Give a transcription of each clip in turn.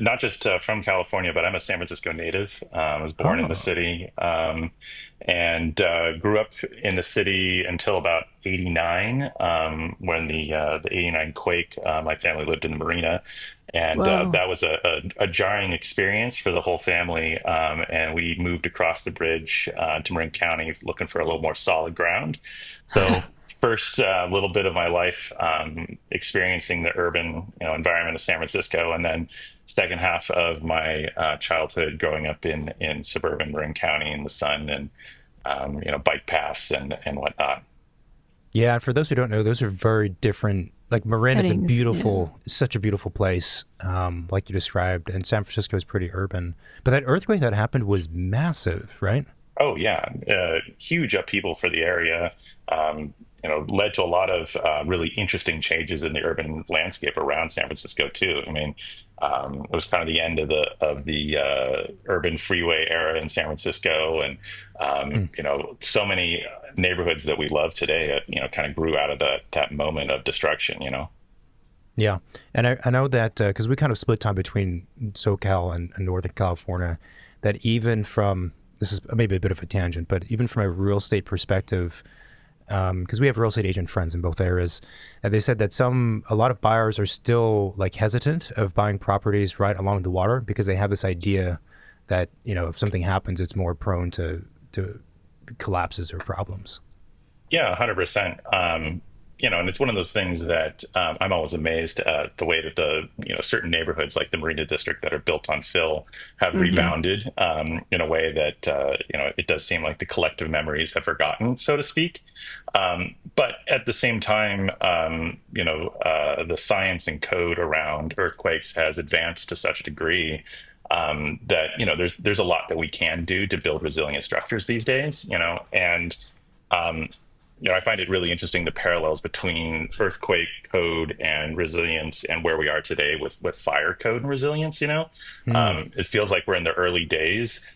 not just from California, but I'm a San Francisco native. I was born in the Oh, city, and grew up in the city until about '89, when the '89 quake. My family lived in the Marina, and whoa. that was a jarring experience for the whole family. And we moved across the bridge to Marin County, looking for a little more solid ground. So first little bit of my life experiencing the urban environment of San Francisco, and then second half of my childhood growing up in suburban Marin County in the sun and bike paths and whatnot. Yeah, and for those who don't know, those are very different. Like Marin is a Settings, yeah. beautiful, such a beautiful place, like you described, and San Francisco is pretty urban. But that earthquake that happened was massive, right? Oh yeah, huge upheaval for the area. Led to a lot of really interesting changes in the urban landscape around San Francisco too. I mean, it was kind of the end of the urban freeway era in San Francisco, and Hmm. so many neighborhoods that we love today, kind of grew out of that moment of destruction. Yeah, and I know that because we kind of split time between SoCal and Northern California, that even from this is maybe a bit of a tangent, but even from a real estate perspective, because we have real estate agent friends in both areas, and they said that a lot of buyers are still like hesitant of buying properties right along the water because they have this idea that if something happens, it's more prone to collapses or problems. Yeah, 100%. And it's one of those things that I'm always amazed at the way that the certain neighborhoods like the Marina District that are built on fill have Hmm. rebounded in a way that it does seem like the collective memories have forgotten, so to speak. But at the same time, the science and code around earthquakes has advanced to such a degree that there's a lot that we can do to build resilient structures these days. And um, I find it really interesting the parallels between earthquake code and resilience and where we are today with fire code and resilience. Hmm. It feels like we're in the early days,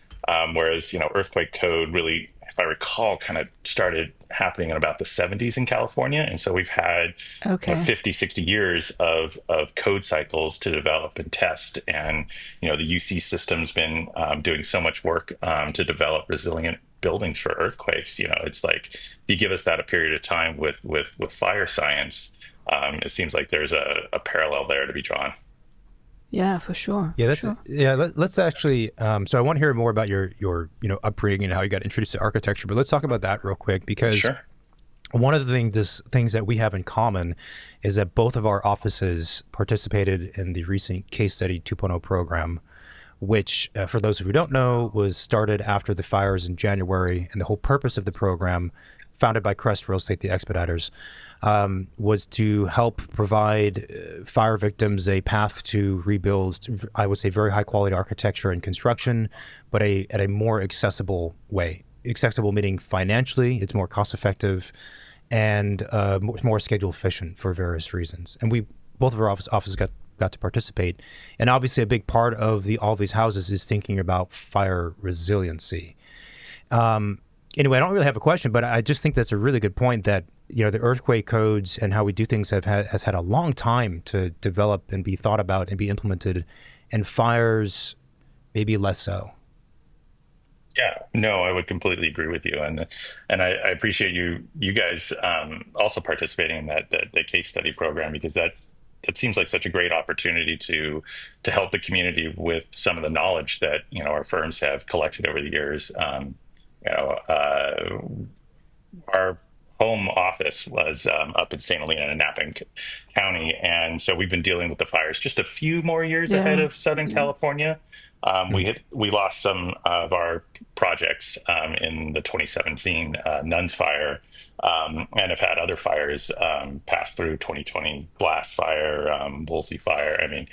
whereas earthquake code really, if I recall, kind of started happening in about the '70s in California, and so we've had Okay. 50, 60 years of code cycles to develop and test, and the UC system's been doing so much work to develop resilient buildings for earthquakes. It's like if you give us that a period of time with fire science, it seems like there's a parallel there to be drawn. Yeah, for sure. Yeah, For that's sure. yeah. Let's actually. So I want to hear more about your upbringing and how you got introduced to architecture. But let's talk about that real quick because Sure. one of the things that we have in common is that both of our offices participated in the recent case study 2.0 program, which, for those of you who don't know, was started after the fires in January. And the whole purpose of the program, founded by Crest Real Estate, the expediters, was to help provide fire victims a path to rebuild, I would say, very high quality architecture and construction, but at a more accessible way. Accessible meaning financially, it's more cost effective and more schedule efficient for various reasons. And we both of our offices got to participate. And obviously, a big part of all of these houses is thinking about fire resiliency. Anyway, I don't really have a question, but I just think that's a really good point that the earthquake codes and how we do things has had a long time to develop and be thought about and be implemented, and fires maybe less so. Yeah, no, I would completely agree with you, and I appreciate you guys also participating in that case study program, because that seems like such a great opportunity to help the community with some of the knowledge that our firms have collected over the years. You know, our home office was up in St. Helena in Napan County, and so we've been dealing with the fires just a few more years ahead Yeah. of Southern Yeah. California. Mm. We lost some of our projects in the 2017 Nuns fire, and have had other fires pass through 2020 Glass Fire, Woolsey Fire. I mean,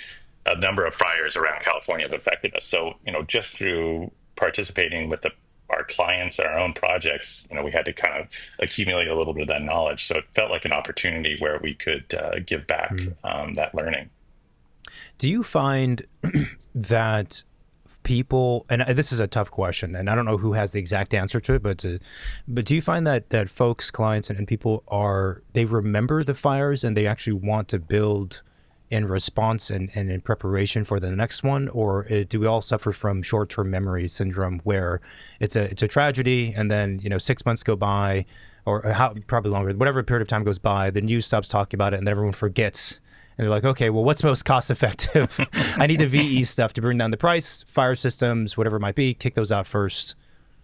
a number of fires around California have affected us. So just through participating with our clients and our own projects, we had to kind of accumulate a little bit of that knowledge. So it felt like an opportunity where we could give back Mm. that learning. Do you find that people, and this is a tough question, and I don't know who has the exact answer to it, but do you find that folks, clients, and people they remember the fires and they actually want to build in response and in preparation for the next one, or do we all suffer from short-term memory syndrome where it's a tragedy, and then 6 months go by, or probably longer, whatever period of time goes by, the news stops talking about it, and then everyone forgets, and they're like, okay, well, what's most cost effective? I need the VE stuff to bring down the price. Fire systems, whatever it might be, kick those out first.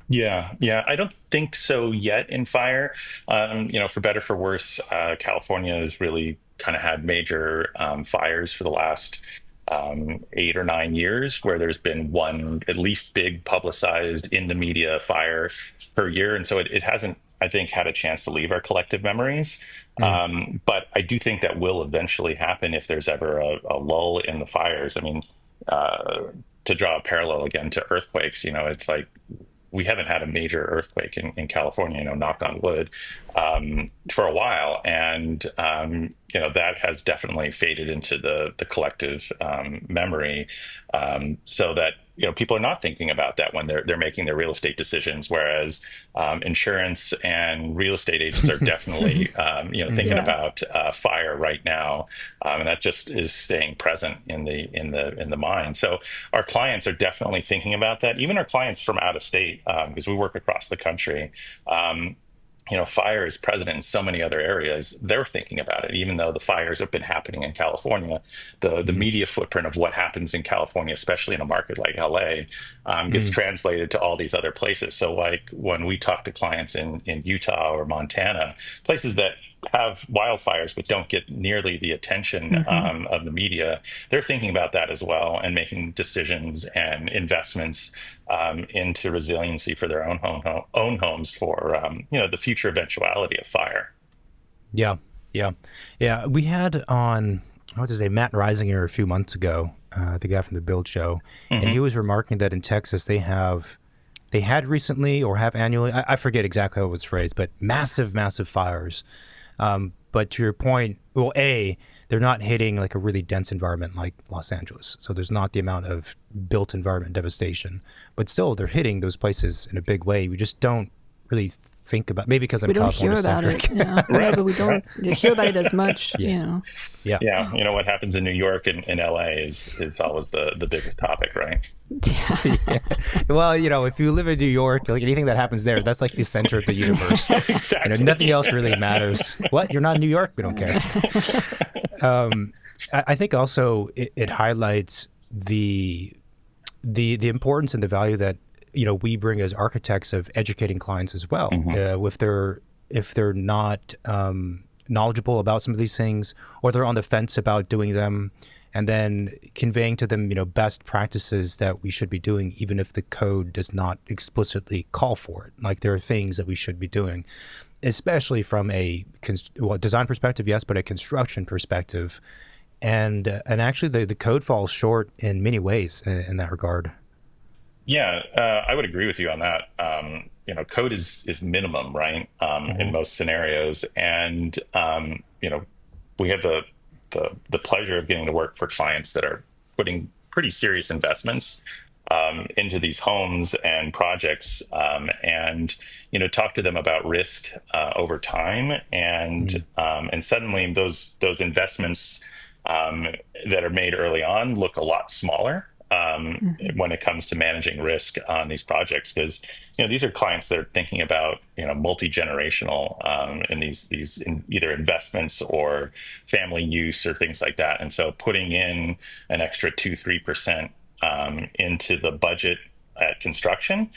Yeah. I don't think so yet in fire. For better for worse, California has really kind of had major fires for the last 8 or 9 years, where there's been one at least big publicized in the media fire per year, and so it hasn't, I think, had a chance to leave our collective memories. But I do think that will eventually happen if there's ever a lull in the fires. I mean, to draw a parallel again to earthquakes, it's like we haven't had a major earthquake in California, knock on wood, for a while. And, that has definitely faded into the collective memory, so that, people are not thinking about that when they're making their real estate decisions, whereas insurance and real estate agents are definitely, thinking about fire right now. And that just is staying present in the mind. So our clients are definitely thinking about that. Even our clients from out of state, because we work across the country. Fire is present in so many other areas. They're thinking about it, even though the fires have been happening in California. The media footprint of what happens in California, especially in a market like LA, gets translated to all these other places. So, like when we talk to clients in Utah or Montana, places that have wildfires but don't get nearly the attention of the media, they're thinking about that as well and making decisions and investments into resiliency for their own homes for the future eventuality of fire. Yeah. We had on Matt Reisinger a few months ago, the guy from the Build Show, and he was remarking that in Texas they had recently or have annually, I forget exactly how it was phrased, but massive fires. But to your point, well, they're not hitting like a really dense environment like Los Angeles. So there's not the amount of built environment devastation, but still they're hitting those places in a big way. We just don't really think about, maybe because I'm California centric. Right, but we don't hear about it as much, Yeah. What happens in New York and LA is always the biggest topic, right? Yeah. Well, if you live in New York, like anything that happens there, that's like the center of the universe. Exactly. Nothing else really matters. What? You're not in New York? We don't care. I think also it highlights the importance and the value that we bring as architects of educating clients as well. If they're not knowledgeable about some of these things, or they're on the fence about doing them, and then conveying to them, best practices that we should be doing, even if the code does not explicitly call for it. Like there are things that we should be doing, especially from a design perspective, yes, but a construction perspective. And actually the code falls short in many ways in that regard. Yeah, I would agree with you on that. Code is minimum, right? In most scenarios, and we have the pleasure of getting to work for clients that are putting pretty serious investments into these homes and projects, and talk to them about risk over time, and suddenly those investments that are made early on look a lot smaller. When it comes to managing risk on these projects, because these are clients that are thinking about multi-generational in these either investments or family use or things like that, and so putting in an extra 2-3% into the budget at construction,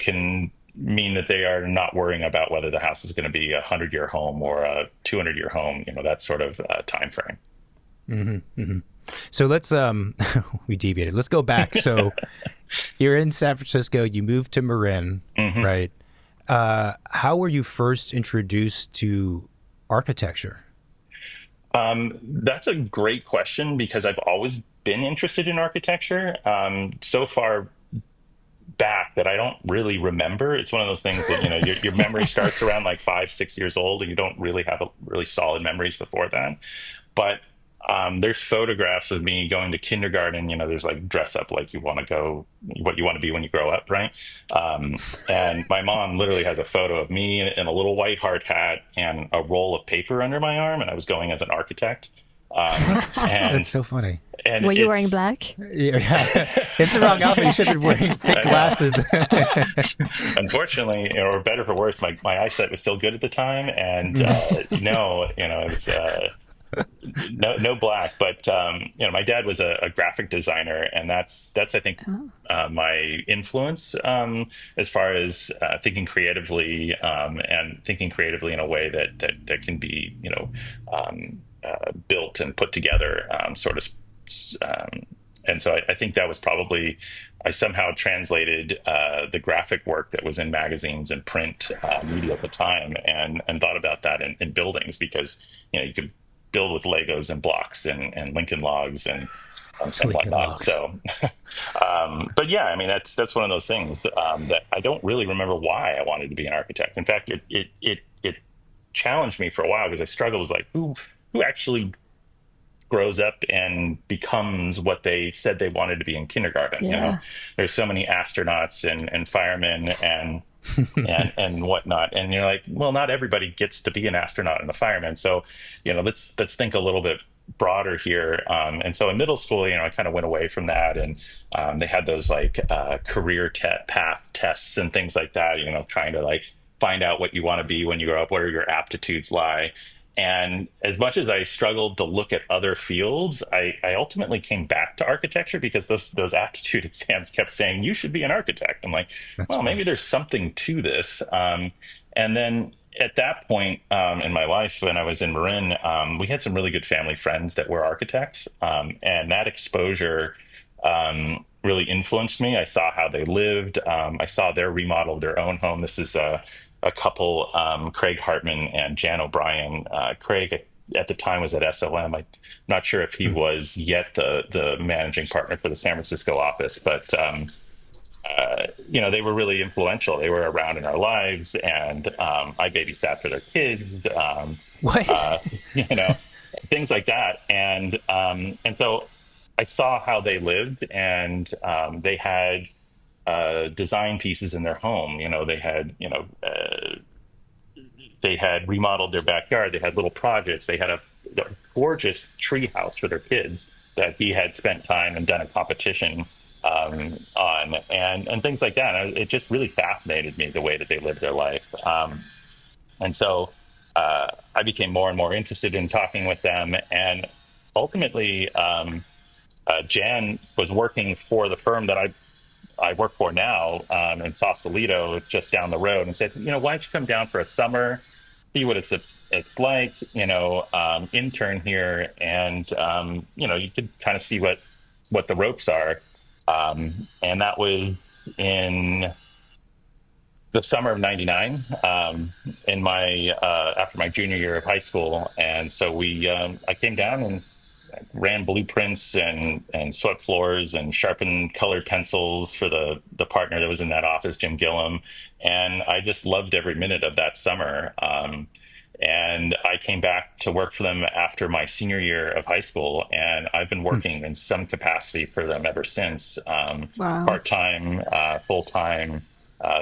can mean that they are not worrying about whether the house is going to be 100-year home or a 200-year home, that sort of time frame. So let's we deviated. Let's go back. So you're in San Francisco, you moved to Marin, right? How were you first introduced to architecture? That's a great question, because I've always been interested in architecture. So far back that I don't really remember. It's one of those things that, your memory starts around like 5-6 years old, and you don't really have really solid memories before that. But there's photographs of me going to kindergarten. There's like dress up like you want to go, what you want to be when you grow up, right? And my mom literally has a photo of me in a little white hard hat and a roll of paper under my arm, and I was going as an architect. That's so funny. And Were you wearing black? Yeah, it's the wrong outfit. You should be wearing thick glasses. Unfortunately, or better for worse, my eyesight was still good at the time, and no, it was no black. But my dad was a graphic designer, and that's I think my influence as far as thinking creatively and thinking creatively in a way that can be built and put together, sort of. And so I think that was probably, I somehow translated the graphic work that was in magazines and print media at the time, and thought about that in buildings, because you could build with Legos and blocks and Lincoln Logs and whatnot. Logs. So, but yeah, I mean that's one of those things that I don't really remember why I wanted to be an architect. In fact, it challenged me for a while, because I struggled. It was like, who actually grows up and becomes what they said they wanted to be in kindergarten? Yeah. There's so many astronauts and firemen and whatnot, and you're like, well, not everybody gets to be an astronaut and a fireman. So let's think a little bit broader here. And so in middle school, I kind of went away from that, and they had those like career path tests and things like that, trying to like find out what you want to be when you grow up, where your aptitudes lie. And as much as I struggled to look at other fields, I ultimately came back to architecture, because those aptitude exams kept saying, you should be an architect. I'm like, maybe there's something to this. And then at that point in my life, when I was in Marin, we had some really good family friends that were architects. And that exposure really influenced me. I saw how they lived. I saw their remodel of their own home. This is a couple, Craig Hartman and Jan O'Brien. Craig at the time was at SLM. I'm not sure if he was yet the managing partner for the San Francisco office, but they were really influential. They were around in our lives, and I babysat for their kids. Things like that, and so I saw how they lived, and they had design pieces in their home. They had remodeled their backyard. They had little projects. They had a gorgeous tree house for their kids that he had spent time and done a competition on, and things like that. And it just really fascinated me, the way that they lived their life. And so I became more and more interested in talking with them. And ultimately, Jan was working for the firm that I work for now, in Sausalito, just down the road, and said, why don't you come down for a summer, see what it's like, intern here, and you could kind of see what the ropes are. And that was in the summer of '99, in my after my junior year of high school. And so I came down and ran blueprints and swept floors and sharpened colored pencils for the partner that was in that office, Jim Gillum. And I just loved every minute of that summer. And I came back to work for them after my senior year of high school, and I've been working in some capacity for them ever since, part-time, full-time,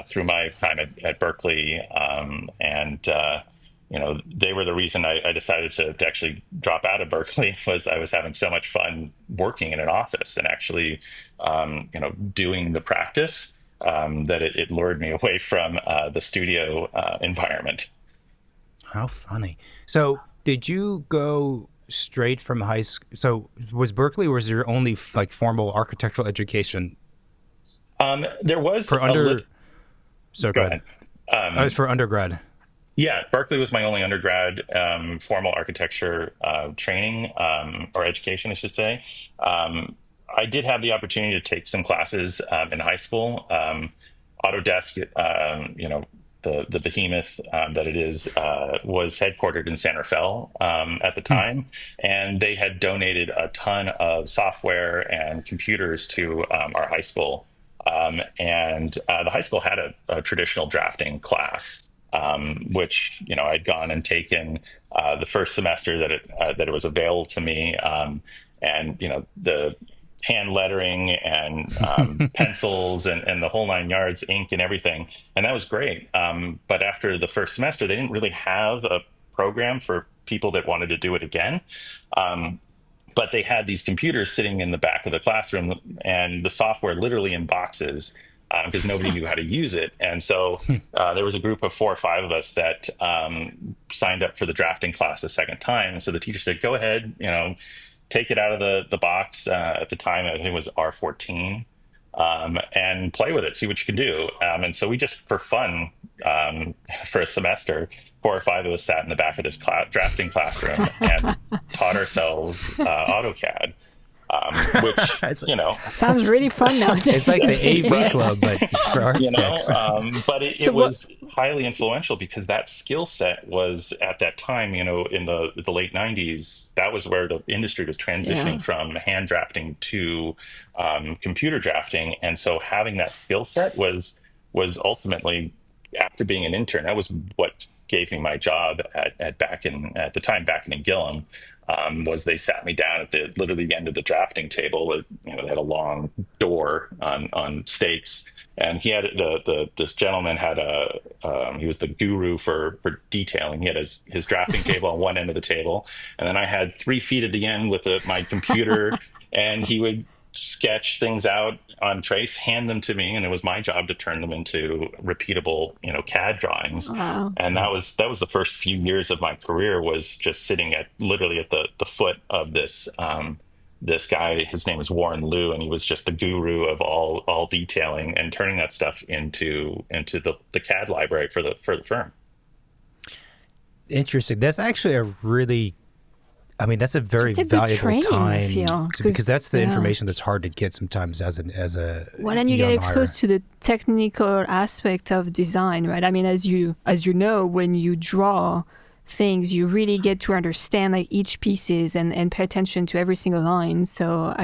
through my time at Berkeley. They were the reason I decided to actually drop out of Berkeley. Was I was having so much fun working in an office and actually, doing the practice, that it lured me away from the studio environment. How funny. So did you go straight from high school? So was Berkeley, or was your only formal architectural education? There was for So go ahead. It was for undergrad. Yeah, Berkeley was my only undergrad formal architecture training, or education, I should say. I did have the opportunity to take some classes in high school. Autodesk, the behemoth that it is, was headquartered in San Rafael at the time, and they had donated a ton of software and computers to our high school. And the high school had a traditional drafting class, which I'd gone and taken the first semester that it was available to me, and the hand lettering and pencils and the whole nine yards, ink and everything, and that was great. But after the first semester, they didn't really have a program for people that wanted to do it again. But they had these computers sitting in the back of the classroom and the software literally in boxes because nobody knew how to use it. And so there was a group of 4 or 5 of us that signed up for the drafting class a second time. And so the teacher said, go ahead, take it out of the box. At the time, I think it was R14. And play with it, see what you can do. And so we just, for fun, for a semester, 4 or 5 of us sat in the back of this drafting classroom and taught ourselves AutoCAD, which, sounds really fun nowadays. It's like the AV club, but for architects. But it was highly influential because that skill set was at that time, in the late 90s, that was where the industry was transitioning from hand drafting to computer drafting. And so having that skill set was ultimately, after being an intern, that was what gave me my job at Backen, at the time Backen and Gillum, was they sat me down at literally the end of the drafting table. They had a long door on stakes, and he had this gentleman had he was the guru for detailing. He had his drafting table on one end of the table, and then I had 3 feet at the end with my computer, and he would sketch things out on trace, hand them to me, and it was my job to turn them into repeatable, CAD drawings. Wow. And that was the first few years of my career, was just sitting literally at the foot of this guy. His name was Warren Liu, and he was just the guru of all detailing and turning that stuff into the CAD library for the firm. Interesting. That's actually that's a very It's a good valuable training, I time feel, because that's the information that's hard to get sometimes as a well, then you get exposed to the technical aspect of design, right? I mean, as you know, when you draw things, you really get to understand like each pieces and pay attention to every single line. So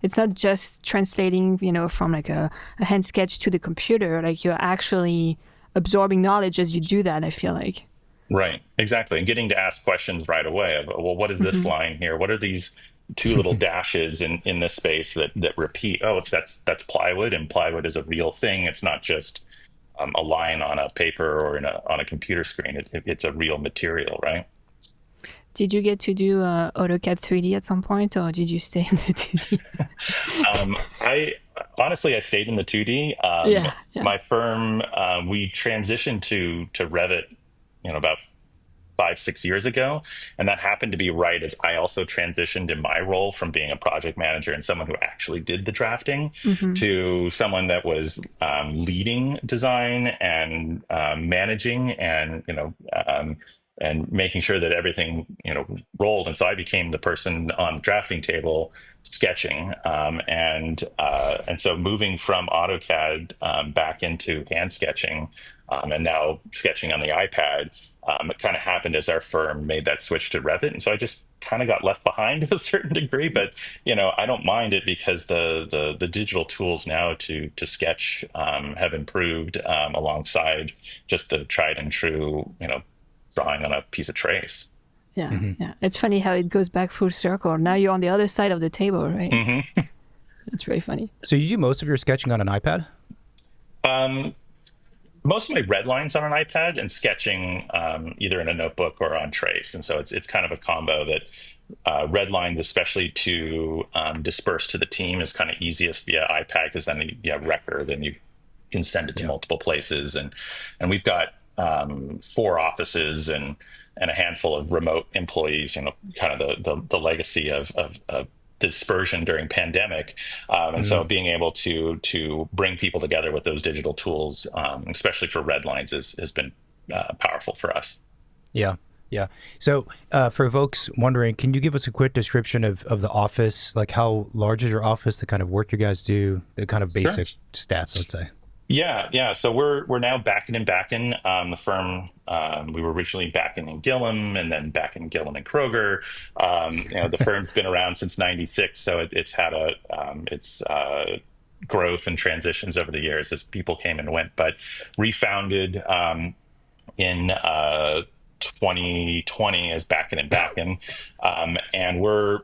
it's not just translating, from like a hand sketch to the computer. Like you're actually absorbing knowledge as you do that, I feel like. Right, exactly. And getting to ask questions right away of, well, what is this line here? What are these 2 little dashes in this space that repeat? Oh, that's plywood, and plywood is a real thing. It's not just a line on a paper or on a computer screen. It's a real material, right? Did you get to do AutoCAD 3D at some point, or did you stay in the 2D? I stayed in the 2D. My firm, we transitioned to Revit, about 5-6 years ago. And that happened to be right as I also transitioned in my role from being a project manager and someone who actually did the drafting to someone that was leading design and managing and, and making sure that everything, rolled. And so I became the person on the drafting table sketching. And so moving from AutoCAD back into hand sketching, and now sketching on the iPad, it kind of happened as our firm made that switch to Revit. And so I just kind of got left behind to a certain degree, but, I don't mind it because the digital tools now to sketch have improved alongside just the tried and true, drawing on a piece of trace. Yeah, yeah. It's funny how it goes back full circle. Now you're on the other side of the table, right? That's very funny. So you do most of your sketching on an iPad? Most of my red lines on an iPad, and sketching either in a notebook or on trace. And so it's kind of a combo that red lines, especially to disperse to the team, is kind of easiest via iPad, because then you have record and you can send it to multiple places. And we've got 4 offices and a handful of remote employees, kind of the legacy of dispersion during pandemic. And so being able to bring people together with those digital tools, especially for red lines, has been powerful for us. Yeah. Yeah. So for folks wondering, can you give us a quick description of the office? Like, how large is your office, the kind of work you guys do, the kind of basic stats, let's say? Yeah. So we're now Backen Backen. The firm, we were originally Backen and Gillum, and then Backen, Gillum and Kroger. The firm's been around since '96, so it's had its growth and transitions over the years as people came and went. But refounded in 2020 as Backen Backen, and we're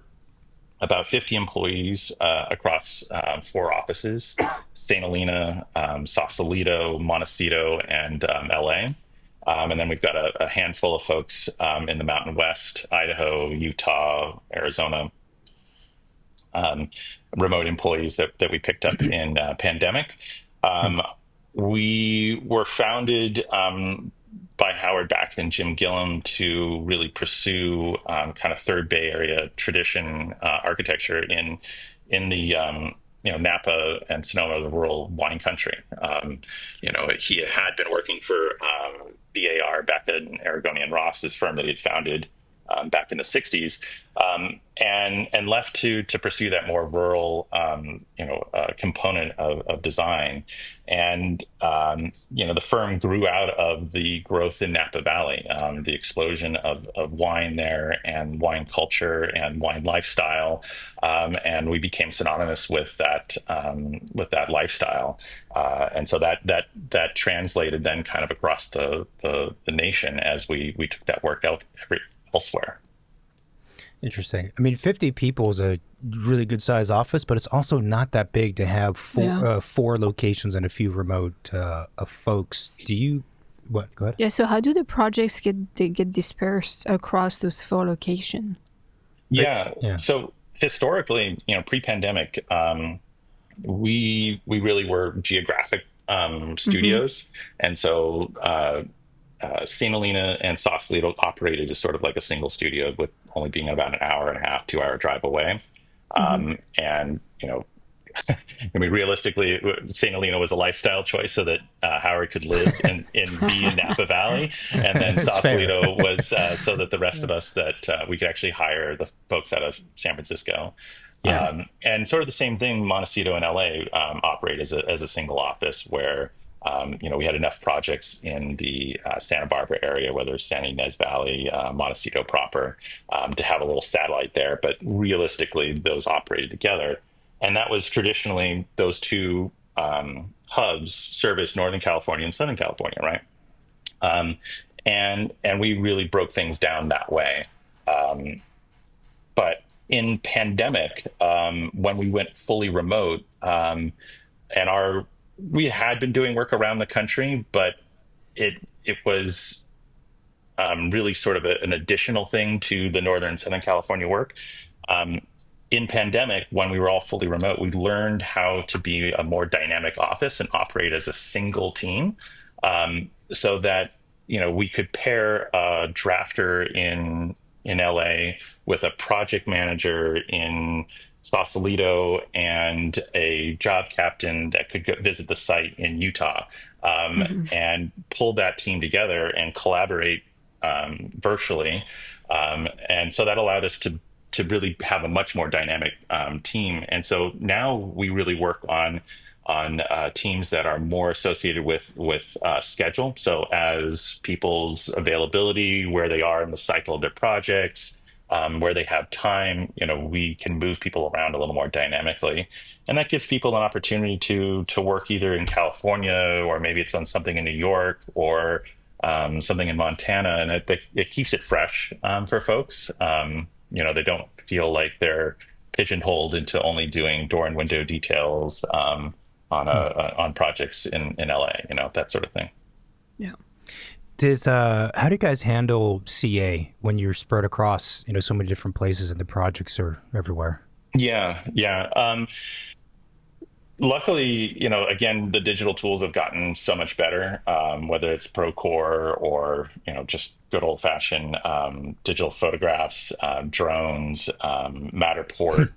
about 50 employees across 4 offices: St. Helena, Sausalito, Montecito, and LA. And then we've got a handful of folks in the Mountain West, Idaho, Utah, Arizona, remote employees that we picked up in pandemic. We were founded by Howard Backen and Jim Gillum to really pursue kind of Third Bay Area tradition architecture in the Napa and Sonoma, the rural wine country. He had been working for BAR, Backen, Aragoni and Ross's firm that he had founded back in the 60s, and left to pursue that more rural component of design. And the firm grew out of the growth in Napa Valley, the explosion of wine there and wine culture and wine lifestyle, and we became synonymous with that lifestyle. And so that translated then kind of across the nation as we took that work out elsewhere. Interesting. I mean, 50 people is a really good size office, but it's also not that big to have four locations and a few remote folks. Go ahead. Yeah. So how do the projects get dispersed across those 4 locations? Yeah. So historically, pre-pandemic, we really were geographic studios, and so St. Helena and Sausalito operated as sort of like a single studio, with only being about an hour and a half, 2-hour drive away. And realistically, St. Helena was a lifestyle choice so that Howard could live and be in Napa Valley, and then Sausalito was so that the rest of us that we could actually hire the folks out of San Francisco. Yeah. And sort of the same thing, Montecito and LA operate as a single office where. We had enough projects in the Santa Barbara area, whether it's San Ynez Valley, Montecito proper, to have a little satellite there. But realistically, those operated together. And that was traditionally those two hubs service Northern California and Southern California, right? And we really broke things down that way. But in pandemic, when we went fully remote, we had been doing work around the country, but it was really sort of an additional thing to the Northern Southern California work. In pandemic, when we were all fully remote, we learned how to be a more dynamic office and operate as a single team, so that we could pair a drafter in LA with a project manager in Sausalito and a job captain that could go visit the site in Utah, and pull that team together and collaborate virtually. And so that allowed us to really have a much more dynamic team. And so now we really work on teams that are more associated with schedule. So as people's availability, where they are in the cycle of their projects, where they have time, we can move people around a little more dynamically. And that gives people an opportunity to work either in California, or maybe it's on something in New York, or something in Montana. And it keeps it fresh for folks. They don't feel like they're pigeonholed into only doing door and window details on projects in LA, that sort of thing. Yeah. How do you guys handle CA when you're spread across, so many different places and the projects are everywhere? Yeah. Luckily, again, the digital tools have gotten so much better, whether it's Procore or, just good old fashioned digital photographs, drones, Matterport.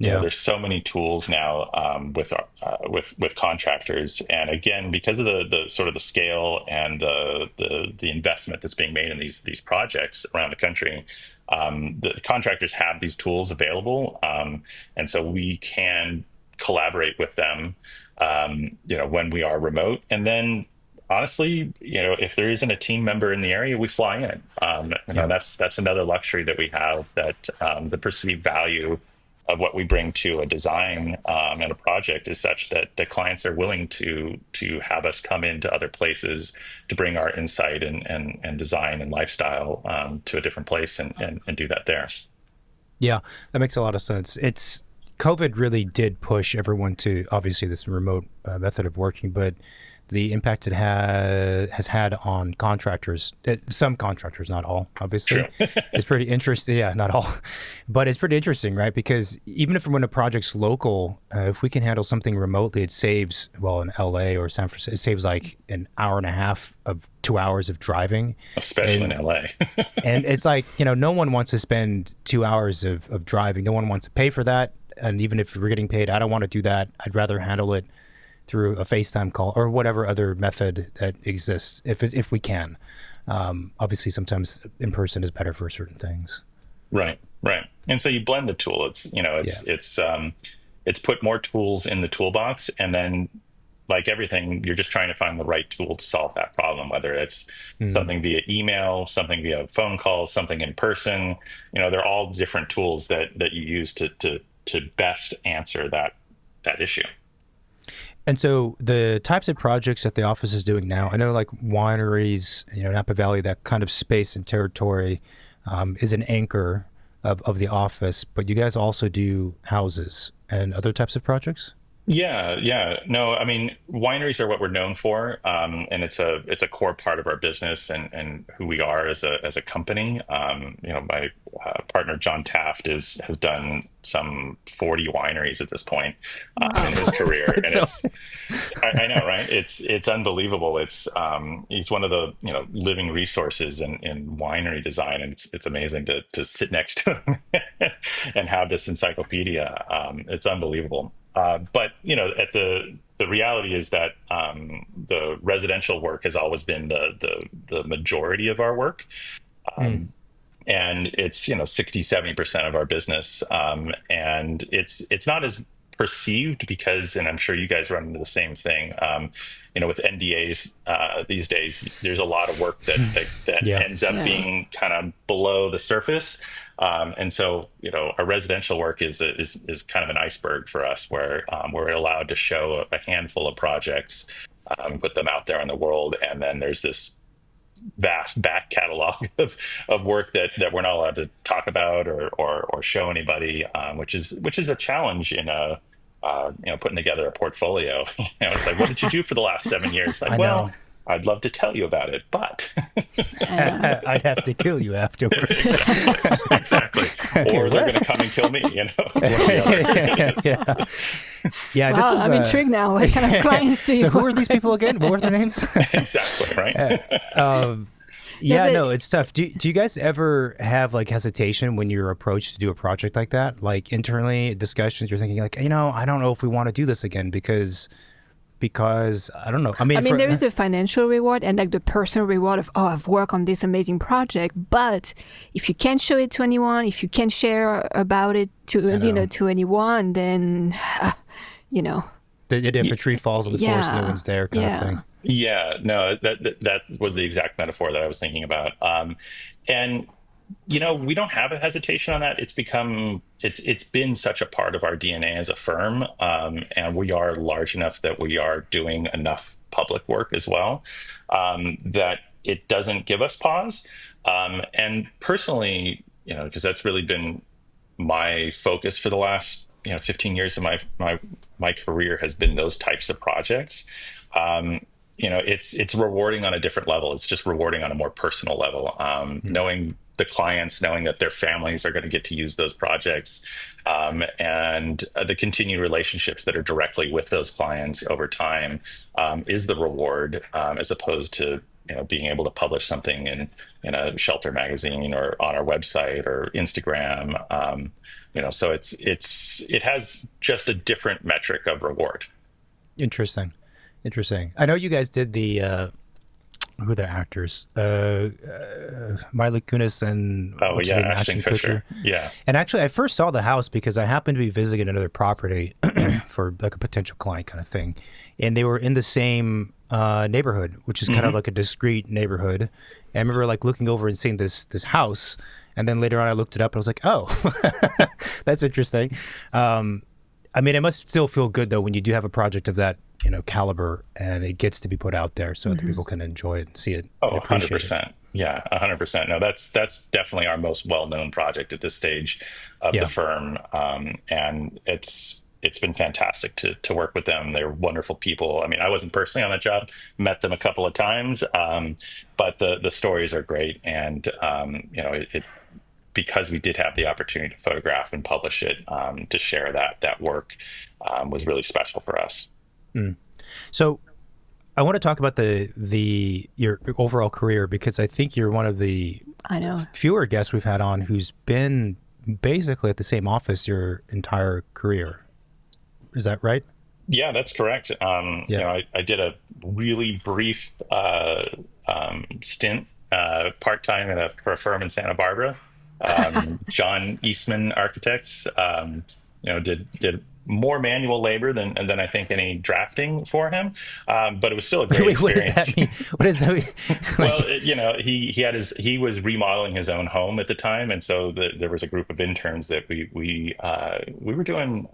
There's so many tools now with contractors. And again, because of the sort of the scale and the investment that's being made in these projects around the country, the contractors have these tools available. And so we can collaborate with them, when we are remote. And then honestly, if there isn't a team member in the area, we fly in. That's another luxury that we have, that the perceived value of what we bring to a design and a project is such that the clients are willing to have us come into other places to bring our insight and design and lifestyle to a different place and do that there. Yeah, that makes a lot of sense. COVID really did push everyone to obviously this remote method of working, but the impact it has had on contractors. Some contractors, not all, obviously. True. It's pretty interesting. Yeah, not all, but it's pretty interesting, right? Because even if when a project's local, if we can handle something remotely, it saves, well, in LA or San Francisco, it saves like an hour and a half of 2 hours of driving. Especially in LA. And it's like, no one wants to spend 2 hours of driving. No one wants to pay for that. And even if we're getting paid, I don't want to do that. I'd rather handle it through a FaceTime call or whatever other method that exists, if we can. Obviously, sometimes in person is better for certain things. Right. And so you blend the tool. It's put more tools in the toolbox, and then, like everything, you're just trying to find the right tool to solve that problem, whether it's something via email, something via phone call, something in person. They're all different tools that you use to best answer that issue. And so the types of projects that the office is doing now, I know like wineries, Napa Valley, that kind of space and territory is an anchor of the office, but you guys also do houses and other types of projects? Yeah. No, I mean, wineries are what we're known for, and it's a core part of our business and who we are as a company. My partner John Taft has done some 40 wineries at this point in his career, and I know, right? It's unbelievable. He's one of the living resources in winery design, and it's amazing to sit next to him and have this encyclopedia. It's unbelievable. But the reality is that the residential work has always been the majority of our work, and it's 60-70% of our business, and it's not as perceived because, and I'm sure you guys run into the same thing, with NDAs these days, there's a lot of work that ends up being kind of below the surface. And so, our residential work is kind of an iceberg for us, where we're allowed to show a handful of projects, put them out there in the world, and then there's this vast back catalog of work that we're not allowed to talk about or show anybody, which is a challenge in putting together a portfolio. It's like, what did you do for the last 7 years? Like, well, I'd love to tell you about it, but I'd have to kill you afterwards. Exactly. Or they're going to come and kill me. Yeah. Wow, This is, I'm intrigued now. What kind of clients do you? So who are these people again? What were their names? Exactly. Right. No, it's tough. Do you guys ever have like hesitation when you're approached to do a project like that? Like internally discussions, you're thinking like, I don't know if we want to do this again because I don't know. I mean, there is a financial reward and like the personal reward of, I've worked on this amazing project. But if you can't show it to anyone, if you can't share about it to to anyone, then if a tree falls on the forest, no one's there, kind of thing. Yeah, no, that was the exact metaphor that I was thinking about. And we don't have a hesitation on that. It's been such a part of our DNA as a firm, and we are large enough that we are doing enough public work as well, that it doesn't give us pause. And personally, because that's really been my focus for the last 15 years of my career has been those types of projects. It's rewarding on a different level. It's just rewarding on a more personal level. Knowing the clients, knowing that their families are going to get to use those projects, and the continued relationships that are directly with those clients over time is the reward, as opposed to being able to publish something in a shelter magazine or on our website or Instagram. So it has just a different metric of reward. Interesting. I know you guys did the who are the actors? Mila Kunis and Ashton Kutcher. Yeah. And actually, I first saw the house because I happened to be visiting another property for like a potential client kind of thing, and they were in the same neighborhood, which is kind of like a discrete neighborhood. And I remember like looking over and seeing this house, and then later on I looked it up and I was like, oh, that's interesting. I mean, it must still feel good though when you do have a project of that caliber and it gets to be put out there so that people can enjoy it and see it. Oh, 100%. Yeah, 100%. No, that's definitely our most well-known project at this stage of the firm. And it's it's been fantastic to work with them. They're wonderful people. I mean, I wasn't personally on that job, met them a couple of times, but the stories are great, and it because we did have the opportunity to photograph and publish it, to share that work, was really special for us. Mm. So I want to talk about your overall career, because I think you're one of the fewer guests we've had on who's been basically at the same office your entire career. Is that right? Yeah, that's correct. I did a really brief stint part-time for a firm in Santa Barbara. John Eastman Architects. Did more manual labor than I think any drafting for him, but it was still a great experience. What does that mean? Well, he was remodeling his own home at the time, and so there was a group of interns that we were doing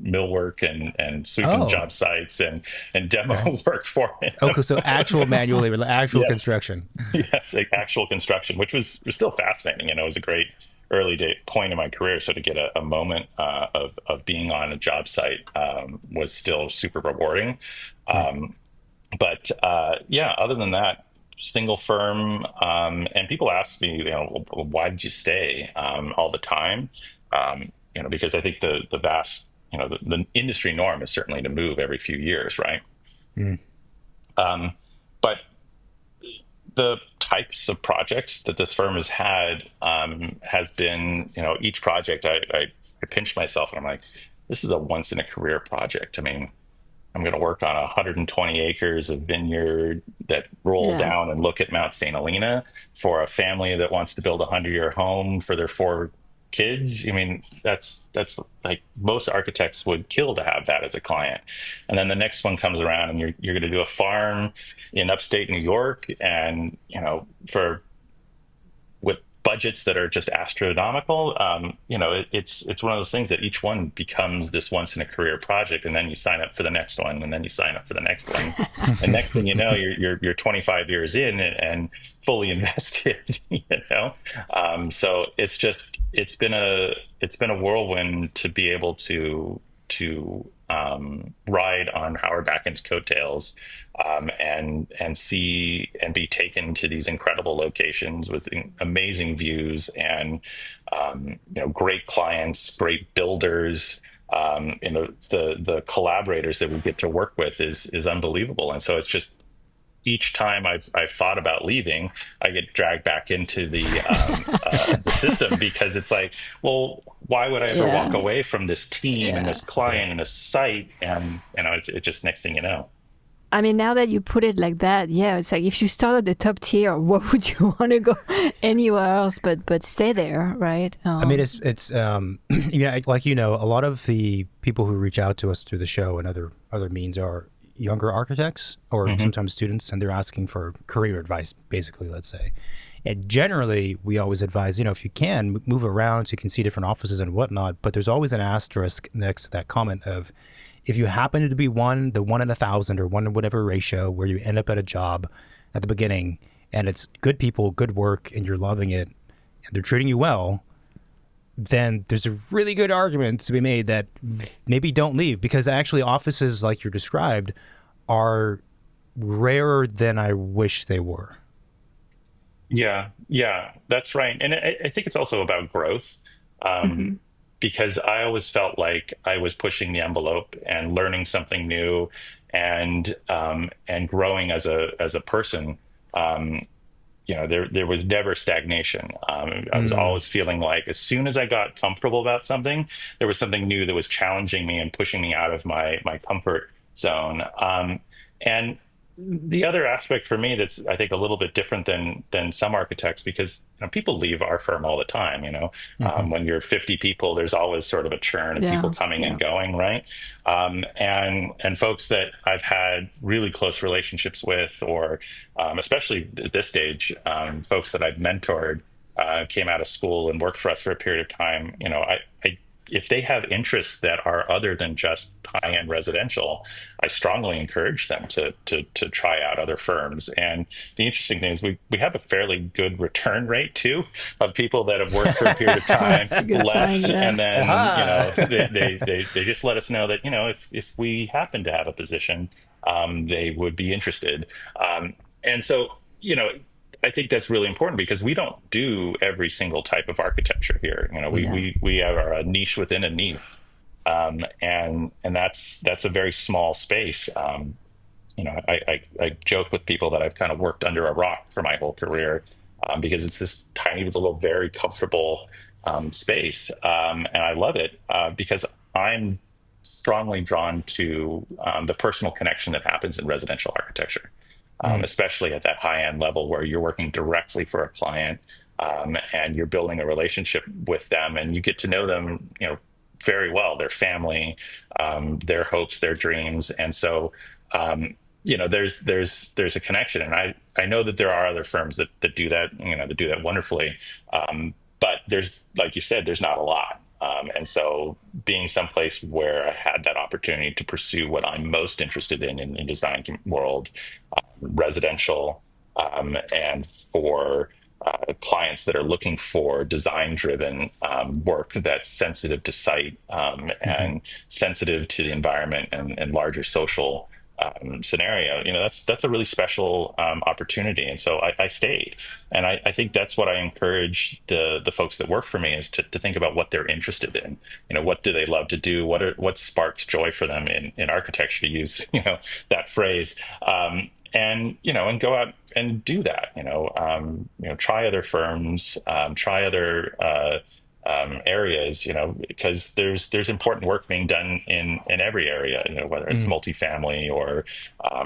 millwork and sweeping job sites and demo work for him. Okay, so actual manual labor, actual Yes. construction. Yes, like actual construction, which was still fascinating. It was a great early point in my career. So to get a moment of being on a job site was still super rewarding. Other than that, single firm. And people ask me, why did you stay all the time? Because I think the vast, the industry norm is certainly to move every few years, right? Mm. But the types of projects that this firm has had has been, each project I pinch myself and I'm like, this is a once in a career project. I mean, I'm going to work on 120 acres of vineyard that roll down and look at Mount St. Helena for a family that wants to build a 100-year home for their 4 kids. I mean, that's like most architects would kill to have that as a client. And then the next one comes around and you're going to do a farm in upstate New York, and with budgets that are just astronomical. It's one of those things that each one becomes this once in a career project, and then you sign up for the next one, and then you sign up for the next one, and next thing you know, you're 25 years in and fully invested. So it's been a whirlwind to be able to ride on Howard Backen's coattails, and see and be taken to these incredible locations with amazing views and great clients, great builders. The collaborators that we get to work with is unbelievable, and so it's just each time I've thought about leaving, I get dragged back into the system, because it's like, well, why would I ever walk away from this team and this client and this site? And it's just next thing you know. I mean, now that you put it like that, it's like if you start at the top tier, what would you want to go anywhere else but stay there, right? I mean, it's like a lot of the people who reach out to us through the show and other means are younger architects or sometimes students, and they're asking for career advice, basically, let's say. And generally, we always advise, if you can, move around so you can see different offices and whatnot, but there's always an asterisk next to that comment of, if you happen to be the 1 in 1,000 or 1 in whatever ratio where you end up at a job at the beginning and it's good people, good work, and you're loving it, and they're treating you well, then there's a really good argument to be made that maybe don't leave, because actually offices like you described are rarer than I wish they were. Yeah, that's right. And I think it's also about growth, because I always felt like I was pushing the envelope and learning something new, and growing as a person. There was never stagnation. I was always feeling like as soon as I got comfortable about something, there was something new that was challenging me and pushing me out of my comfort zone. And the other aspect for me that's, I think, a little bit different than some architects, because people leave our firm all the time. When you're 50 people, there's always sort of a churn of people coming and going, right? And folks that I've had really close relationships with, or especially at this stage, folks that I've mentored, came out of school and worked for us for a period of time. if they have interests that are other than just high-end residential, I strongly encourage them to try out other firms. And the interesting thing is we have a fairly good return rate too of people that have worked for a period of time, That's a good sign, left, yeah. and then Aha. they just let us know that if we happen to have a position, they would be interested. And so I think that's really important because we don't do every single type of architecture here. Yeah. We are a niche within a niche, and that's a very small space. I joke with people that I've kind of worked under a rock for my whole career, because it's this tiny little, very comfortable space, and I love it because I'm strongly drawn to the personal connection that happens in residential architecture, especially at that high end level where you're working directly for a client, and you're building a relationship with them, and you get to know them, very well, their family, their hopes, their dreams, and so. There's a connection, and I know that there are other firms that do that, that do that wonderfully, but there's, like you said, there's not a lot, and so being someplace where I had that opportunity to pursue what I'm most interested in design world, residential, and for clients that are looking for design-driven work that's sensitive to site, and sensitive to the environment and larger social scenario. That's a really special opportunity, and so I stayed. And I think that's what I encourage the folks that work for me is to think about what they're interested in. What do they love to do? What sparks joy for them in architecture, to use that phrase. And go out and do that. Try other firms, try other areas. Because there's important work being done in every area. Whether it's multifamily or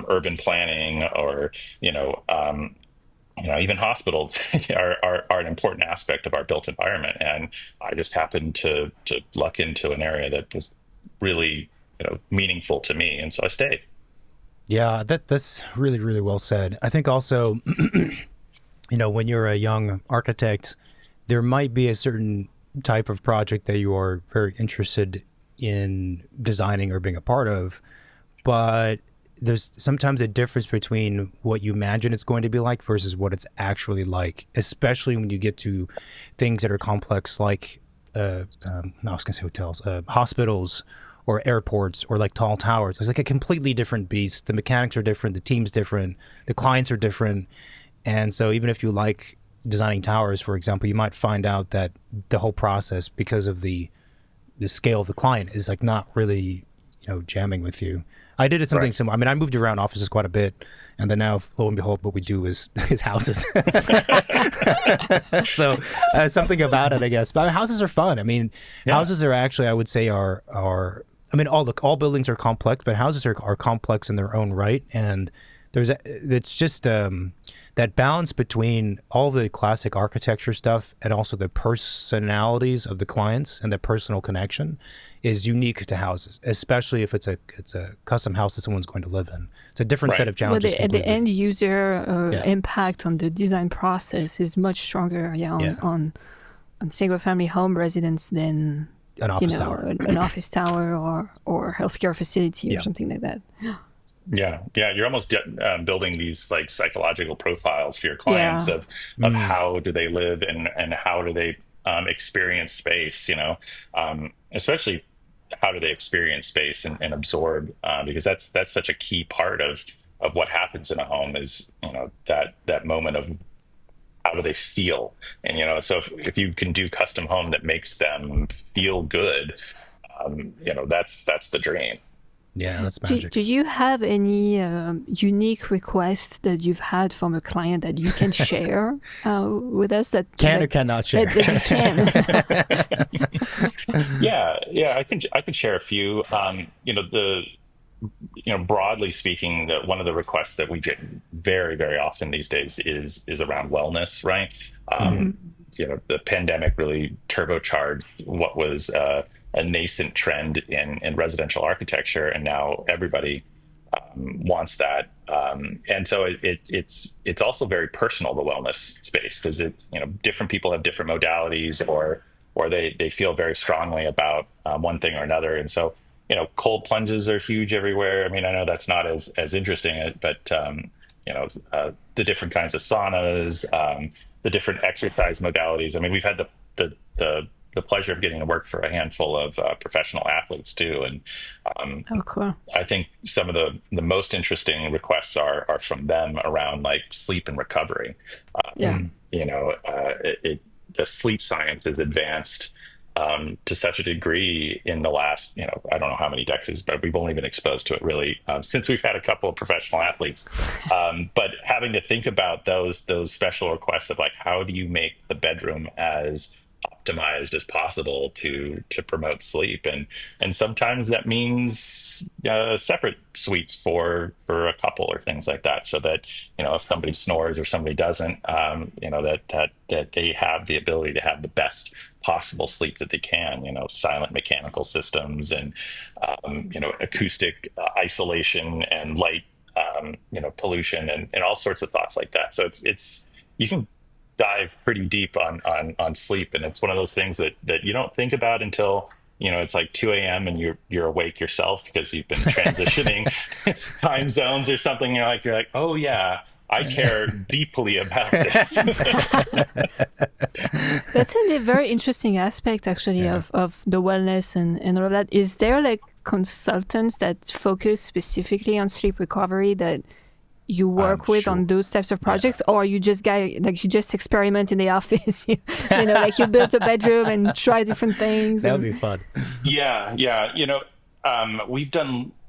urban planning, or even hospitals are an important aspect of our built environment. And I just happened to luck into an area that was really meaningful to me, and so I stayed. Yeah, that's really, really well said. I think also, when you're a young architect, there might be a certain type of project that you are very interested in designing or being a part of, but there's sometimes a difference between what you imagine it's going to be like versus what it's actually like, especially when you get to things that are complex, like no, I was gonna say hotels, hospitals, or airports, or like tall towers. It's like a completely different beast. The mechanics are different, the team's different, the clients are different. And so even if you like designing towers, for example, you might find out that the whole process, because of the scale of the client, is like not really, jamming with you. I did something Right. similar. I mean, I moved around offices quite a bit, and then now, lo and behold, what we do is houses. So something about it, I guess. But houses are fun. I mean, Yeah. houses are actually, I would say, are. I mean, all buildings are complex, but houses are complex in their own right, and it's just that balance between all the classic architecture stuff and also the personalities of the clients and the personal connection is unique to houses, especially if it's a custom house that someone's going to live in. It's a different set Right. of challenges. The end user Yeah. impact on the design process is much stronger, on single family home residence than An office tower. an office tower or healthcare facility or Yeah. something like that. Yeah, you're almost building these like psychological profiles for your clients of how do they live and how do they experience space, especially how do they experience space and absorb, because that's such a key part of what happens in a home is that moment of how do they feel. And so if you can do custom home that makes them feel good, that's the dream. Yeah, that's magic. Do you have any unique requests that you've had from a client that you can share with us? That Can or cannot share? That you can. Yeah, I can share a few. Broadly speaking, one of the requests that we get very, very often these days is around wellness, right? The pandemic really turbocharged what was a nascent trend in residential architecture, and now everybody wants that. And so it's also very personal, the wellness space, because different people have different modalities or or they feel very strongly about one thing or another. And so, cold plunges are huge everywhere. I mean, I know that's not as interesting, but the different kinds of saunas, the different exercise modalities. I mean, we've had the pleasure of getting to work for a handful of professional athletes too, and Oh, cool. I think some of the most interesting requests are from them around like sleep and recovery. Yeah. The sleep science is advanced to such a degree in the last, I don't know how many decades, but we've only been exposed to it really since we've had a couple of professional athletes. But having to think about those special requests of like, how do you make the bedroom as optimized as possible to promote sleep, and sometimes that means separate suites for a couple or things like that, so that if somebody snores or somebody doesn't, that they have the ability to have the best possible sleep that they can. Silent mechanical systems and acoustic isolation and light, pollution and all sorts of thoughts like that. So it's you can dive pretty deep on sleep, and it's one of those things that you don't think about until it's like 2 a.m. and you're awake yourself because you've been transitioning time zones or something. You're like, oh yeah, I care deeply about this. That's a very interesting aspect, actually, of the wellness and all of that. Is there like consultants that focus specifically on sleep recovery that you work with on those types of projects, or you just you just experiment in the office, like you build a bedroom and try different things? That would be fun. Yeah. We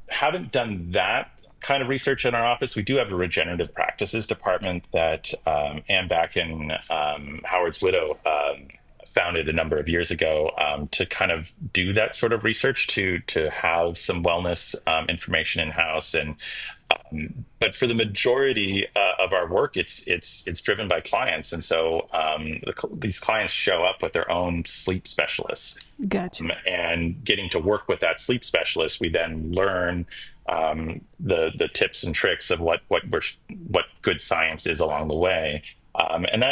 haven't done that kind of research in our office. We do have a regenerative practices department that Ann Backen, Howard's widow, founded a number of years ago to kind of do that sort of research, to have some wellness information in house. And but for the majority of our work, it's driven by clients, and so these clients show up with their own sleep specialists. Gotcha. And getting to work with that sleep specialist, we then learn the tips and tricks of what good science is along the way. And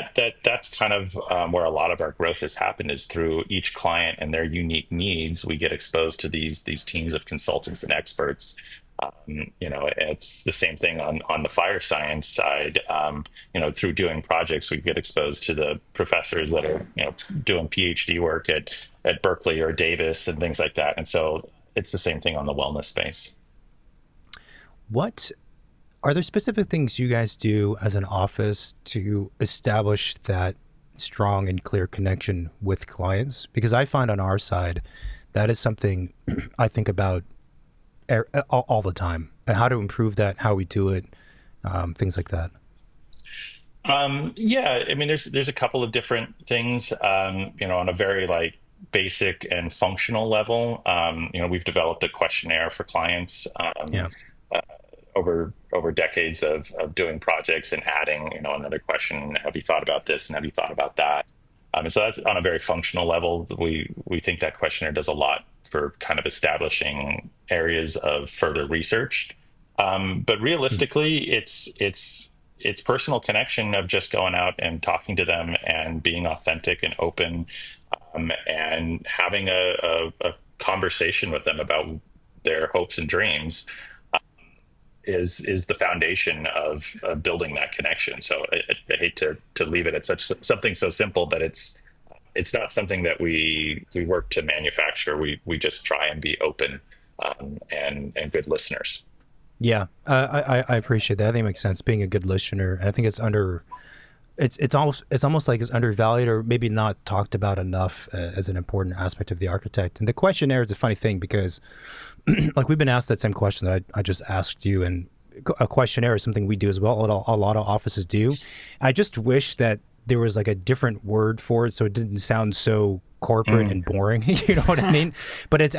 that's kind of where a lot of our growth has happened, is through each client and their unique needs. We get exposed to these teams of consultants and experts. It's the same thing on the fire science side. Through doing projects, we get exposed to the professors that are doing PhD work at Berkeley or Davis and things like that. And so it's the same thing on the wellness space. What are there specific things you guys do as an office to establish that strong and clear connection with clients? Because I find on our side, that is something I think about all the time, and how to improve that, how we do it, things like that. Yeah, I mean, there's a couple of different things, on a very basic and functional level. We've developed a questionnaire for clients. Over decades of doing projects and adding, another question. Have you thought about this? And have you thought about that? And so that's on a very functional level. We think that questionnaire does a lot for kind of establishing areas of further research. But realistically, it's personal connection of just going out and talking to them and being authentic and open, and having a conversation with them about their hopes and dreams. Is the foundation of building that connection. So I hate to leave it at something so simple, but it's not something that we work to manufacture. We just try and be open and good listeners. Yeah, I appreciate that. I think it makes sense, being a good listener. I think it's almost like it's undervalued, or maybe not talked about enough as an important aspect of the architect. And the questionnaire is a funny thing because we've been asked that same question that I just asked you, and a questionnaire is something we do as well. A lot of offices do. I just wish that there was a different word for it, so it didn't sound so corporate and boring. You know what I mean? But it's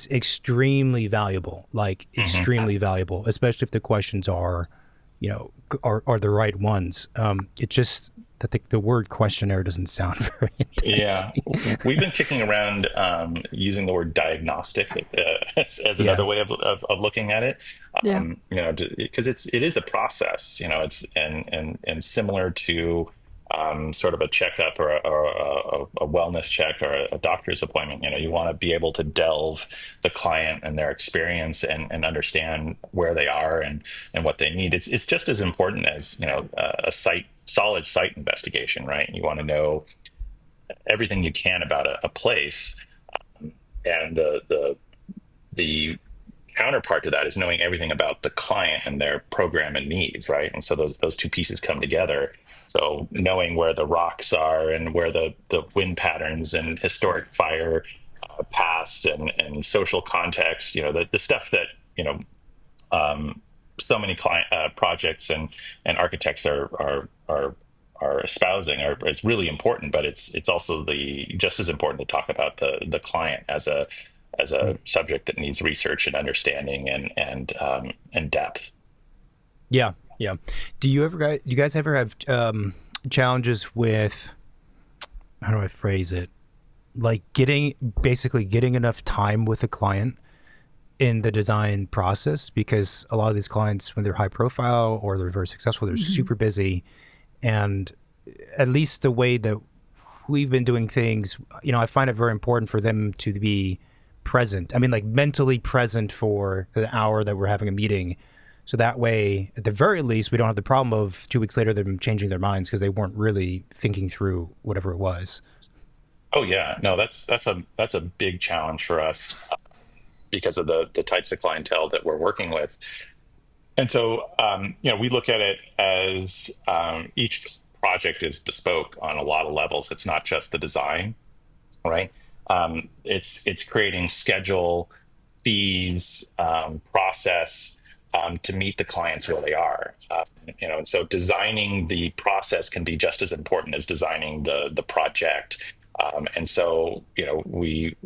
extremely valuable, extremely valuable, especially if the questions are the right ones. It just that the word questionnaire doesn't sound very intense. Yeah, we've been kicking around using the word diagnostic as another way of looking at it. Because it is a process. It's and similar to sort of a checkup or a wellness check or a doctor's appointment. You want to be able to delve the client and their experience and understand where they are and what they need. It's just as important as a solid site investigation, right? You want to know everything you can about a place, and the counterpart to that is knowing everything about the client and their program and needs, right? And so those two pieces come together. So knowing where the rocks are and where the wind patterns and historic fire paths and social context, the stuff that so many client projects and architects are espousing is really important, but it's also just as important to talk about the client as a subject that needs research and understanding and depth. Yeah, yeah. Do you guys ever have challenges with, how do I phrase it, like basically getting enough time with the client in the design process? Because a lot of these clients, when they're high profile or they're very successful, they're super busy. And at least the way that we've been doing things, I find it very important for them to be present. I mean, like mentally present for the hour that we're having a meeting. So that way, at the very least, we don't have the problem of 2 weeks later them changing their minds because they weren't really thinking through whatever it was. Oh yeah, no, that's a big challenge for us because of the types of clientele that we're working with. And so, we look at it as each project is bespoke on a lot of levels. It's not just the design, right? It's creating schedule, fees, process to meet the clients where they are. And so designing the process can be just as important as designing the project. And so, we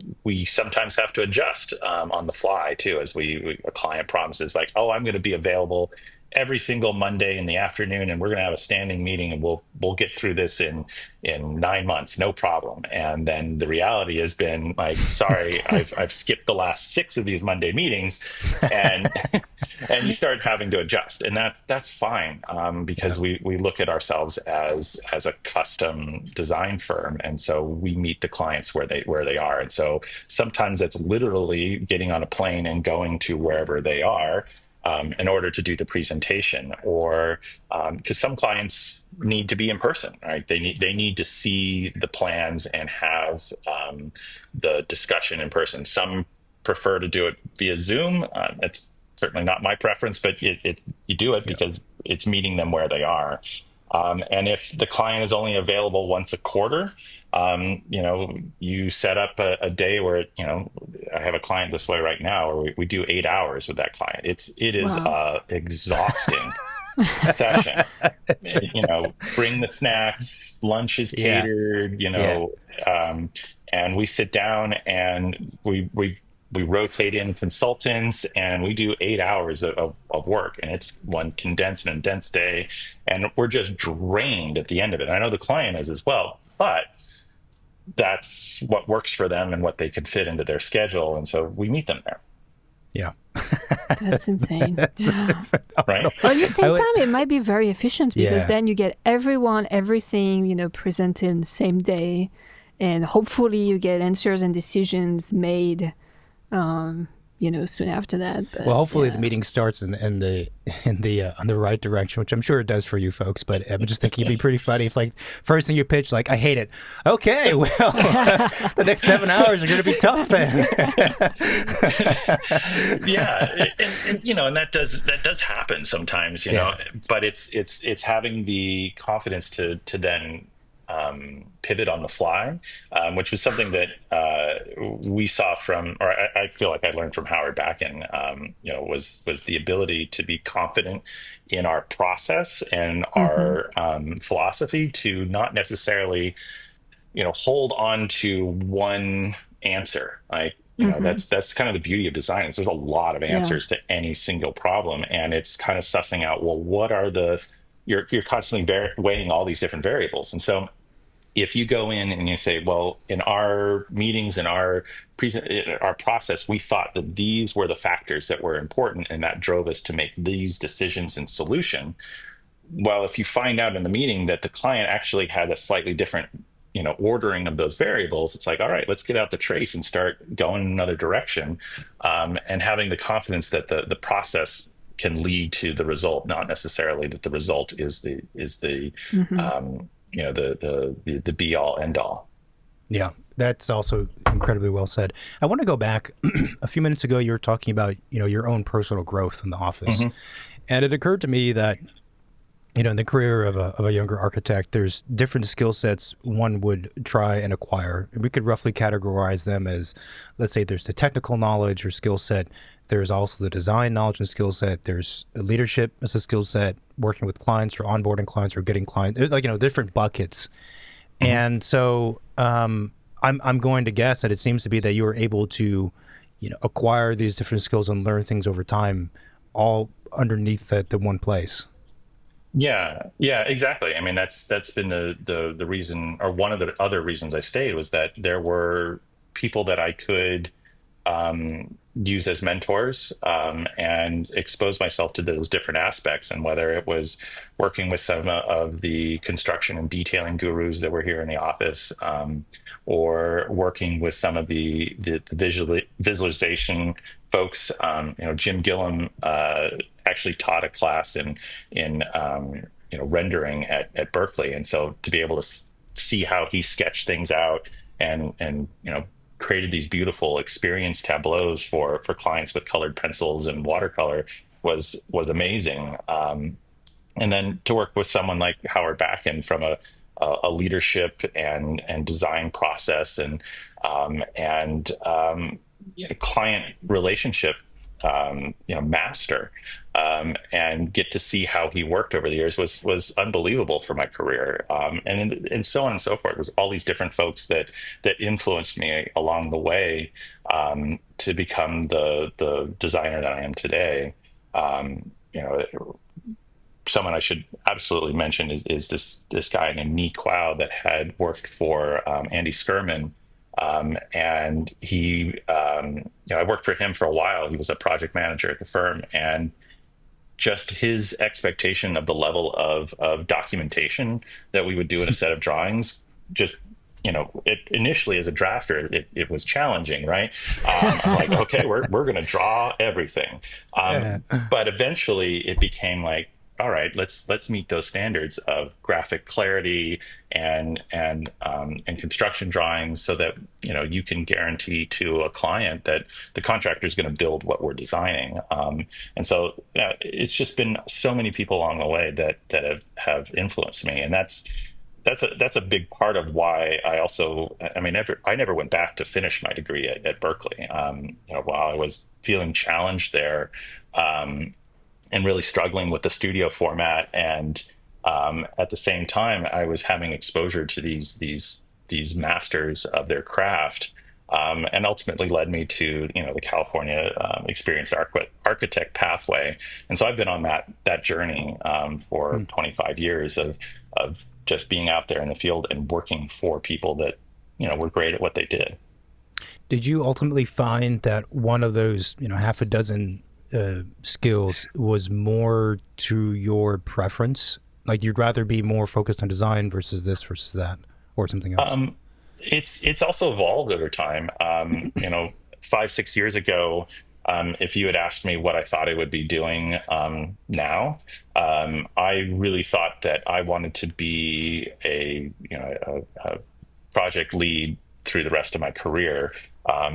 sometimes have to adjust on the fly too, as a client promises like, oh, I'm going to be available every single Monday in the afternoon, and we're going to have a standing meeting, and we'll get through this in 9 months, no problem. And then the reality has been like, sorry, I've skipped the last 6 of these Monday meetings, and and you start having to adjust, and that's fine, because we look at ourselves as a custom design firm, and so we meet the clients where they are. And so sometimes it's literally getting on a plane and going to wherever they are in order to do the presentation, or because some clients need to be in person, right? They need to see the plans and have the discussion in person. Some prefer to do it via Zoom. It's certainly not my preference, but you do it because it's meeting them where they are. And if the client is only available once a quarter, you set up a day where, I have a client this way right now where we do 8 hours with that client. It is Wow. exhausting session. Bring the snacks, lunch is catered, and we sit down and we rotate in consultants, and we do 8 hours of work, and it's one condensed and dense day, and we're just drained at the end of it. And I know the client is as well, but that's what works for them and what they could fit into their schedule. And so we meet them there. Yeah. That's insane. Right. But at the same time, it might be very efficient because Yeah. then you get everything, presented the same day. And hopefully you get answers and decisions made, soon after that. But, Well, hopefully the meeting starts in the right direction, which I'm sure it does for you folks. But I'm just thinking it'd be pretty funny if, like, first thing you pitch, like, I hate it. Okay, well, the next 7 hours are going to be tough then. Yeah, and that does happen sometimes, but it's having the confidence to then pivot on the fly, which was something that we saw or I feel like I learned from Howard Backen, was the ability to be confident in our process and our philosophy, to not necessarily, hold on to one answer. Like, that's kind of the beauty of design, is there's a lot of answers to any single problem, and it's kind of sussing out, well, what are you're constantly weighing all these different variables. And so if you go in and you say, well, in our meetings, in our process, we thought that these were the factors that were important, and that drove us to make these decisions and solution, well, if you find out in the meeting that the client actually had a slightly different, ordering of those variables, it's like, all right, let's get out the trace and start going in another direction, and having the confidence that the process can lead to the result, not necessarily that the result is the Hmm. the be all end all. Yeah, that's also incredibly well said. I want to go back a few minutes ago. You were talking about your own personal growth in the office, Hmm. and it occurred to me that in the career of a younger architect, there's different skill sets one would try and acquire. And we could roughly categorize them as, let's say, there's the technical knowledge or skill set. There's also the design knowledge and skill set. There's leadership as a skill set, working with clients or onboarding clients or getting clients, like different buckets. Hmm. And so I'm going to guess that it seems to be that you are able to, acquire these different skills and learn things over time, all underneath the one place. Yeah, exactly. I mean, that's been the reason, or one of the other reasons I stayed, was that there were people that I could use as mentors, and expose myself to those different aspects. And whether it was working with some of the construction and detailing gurus that were here in the office, or working with some of the visualization folks. Jim Gillum actually taught a class in rendering at Berkeley, and so to be able to see how he sketched things out and created these beautiful experience tableaus for clients with colored pencils and watercolor was amazing. And then to work with someone like Howard Backen from a leadership and design process and client relationship master, and get to see how he worked over the years was unbelievable for my career, and so on and so forth. It was all these different folks that influenced me along the way, to become the designer that I am today. Someone I should absolutely mention is this guy named Nee Cloud that had worked for Andy Skirman, and I worked for him for a while. He was a project manager at the firm, and just his expectation of the level of documentation that we would do in a set of drawings, just it initially as a drafter, it was challenging, right? I'm like, okay, we're going to draw everything, Yeah. but eventually it became like, all right, let's meet those standards of graphic clarity and construction drawings, so that you can guarantee to a client that the contractor is going to build what we're designing. And so it's just been so many people along the way that have influenced me, and that's a big part of why I never went back to finish my degree at Berkeley. While I was feeling challenged there, and really struggling with the studio format, and at the same time, I was having exposure to these masters of their craft, and ultimately led me to the California experienced architect pathway. And so I've been on that journey for 25 years of just being out there in the field and working for people that were great at what they did. Did you ultimately find that one of those, half a dozen skills was more to your preference? Like you'd rather be more focused on design versus this versus that, or something else? It's also evolved over time. 5-6 years ago, if you had asked me what I thought I would be doing now, I really thought that I wanted to be a project lead through the rest of my career,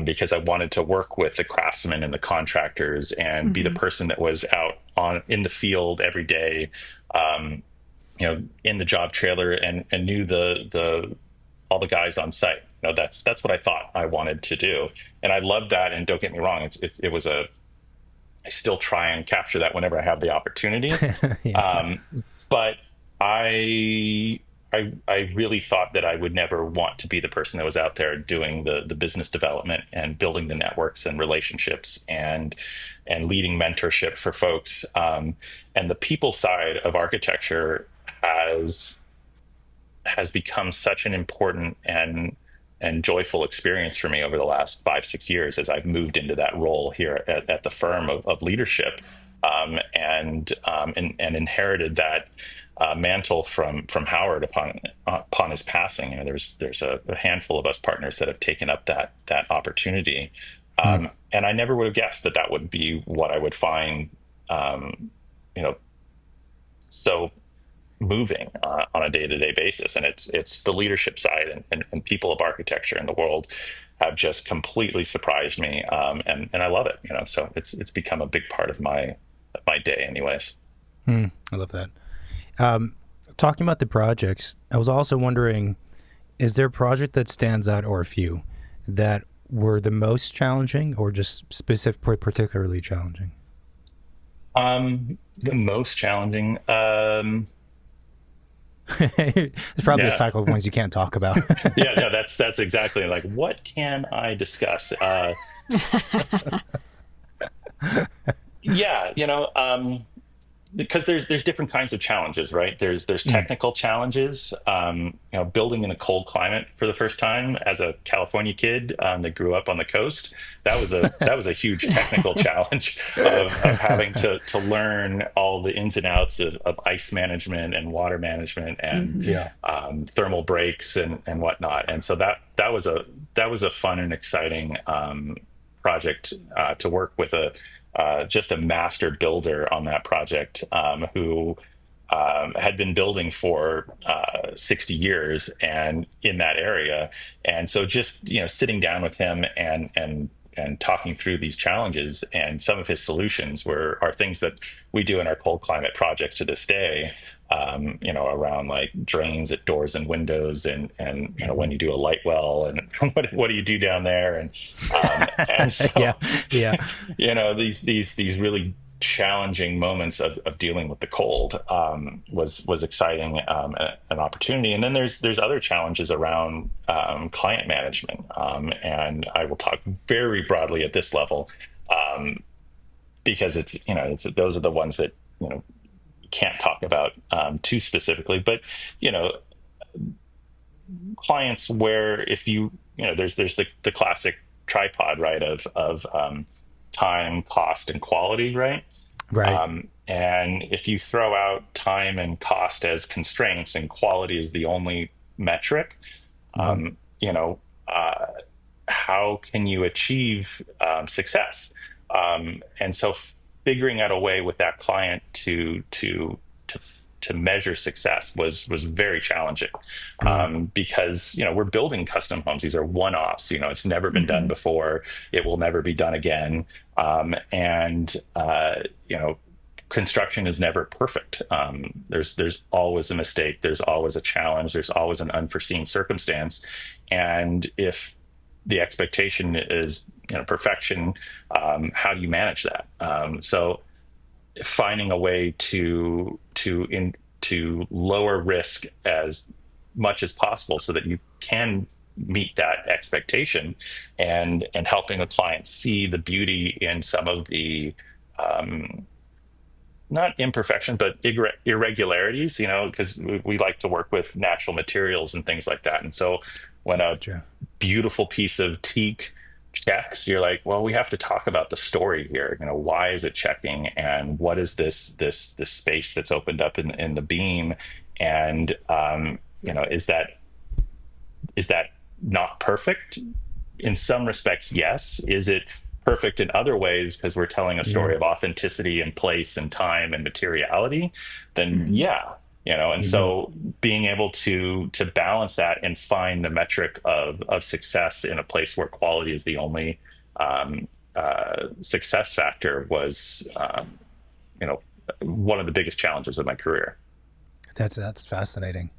because I wanted to work with the craftsmen and the contractors and be the Hmm. person that was out in the field every day, in the job trailer, and knew the all the guys on site. That's what I thought I wanted to do, and I loved that. And don't get me wrong, it was I still try and capture that whenever I have the opportunity. Yeah. Um, but I really thought that I would never want to be the person that was out there doing the business development and building the networks and relationships and leading mentorship for folks. And the people side of architecture has become such an important and joyful experience for me over the last 5-6 years as I've moved into that role here at the firm of leadership. and inherited that mantle from Howard upon his passing. You know, there's a handful of us partners that have taken up that opportunity, and I never would have guessed that would be what I would find, you know, so moving on a day-to-day basis. And it's the leadership side and people of architecture in the world have just completely surprised me, and I love it. You know, so it's become a big part of my day, anyways. I love that. Talking about the projects, I was also wondering, is there a project that stands out, or a few, that were the most challenging, or just particularly challenging? The most challenging. It's probably a cycle of ones you can't talk about. Yeah, that's exactly, like, what can I discuss? Yeah, you know, because there's different kinds of challenges, right? There's technical challenges. You know, building in a cold climate for the first time as a California kid that grew up on the coast, that was a huge technical challenge of having to learn all the ins and outs of ice management and water management and thermal breaks and whatnot. And so that was a fun and exciting project to work with just a master builder on that project, who had been building for 60 years and in that area. And so just, you know, sitting down with him and talking through these challenges, and some of his solutions are things that we do in our cold climate projects to this day, you know, around like drains at doors and windows, and you know, when you do a light well, and what do you do down there, and so yeah, you know, these really challenging moments of dealing with the cold was exciting, an opportunity. And then there's other challenges around client management, and I will talk very broadly at this level, because those are the ones that, you know, can't talk about too specifically. But, you know, clients where, if you know, there's the classic tripod, right, of time, cost, and quality, right? Right. And if you throw out time and cost as constraints and quality is the only metric, you know, how can you achieve success? And so figuring out a way with that client to measure success was very challenging, because, you know, we're building custom homes. These are one-offs. You know, it's never been done before. It will never be done again. And you know, construction is never perfect. There's always a mistake. There's always a challenge. There's always an unforeseen circumstance. And if the expectation is, you know, perfection, how do you manage that? So finding a way to lower risk as much as possible so that you can meet that expectation, and helping a client see the beauty in some of the not imperfection, but irregularities, you know, because we like to work with natural materials and things like that. And so when a beautiful piece of teak checks, you're like, well, we have to talk about the story here. You know, why is it checking, and what is this space that's opened up in the beam, and you know, is that not perfect? In some respects, yes. Is it perfect in other ways because we're telling a story of authenticity and place and time and materiality? Then yeah, you know. And so being able to balance that and find the metric of success in a place where quality is the only success factor was, you know, one of the biggest challenges of my career. That's fascinating.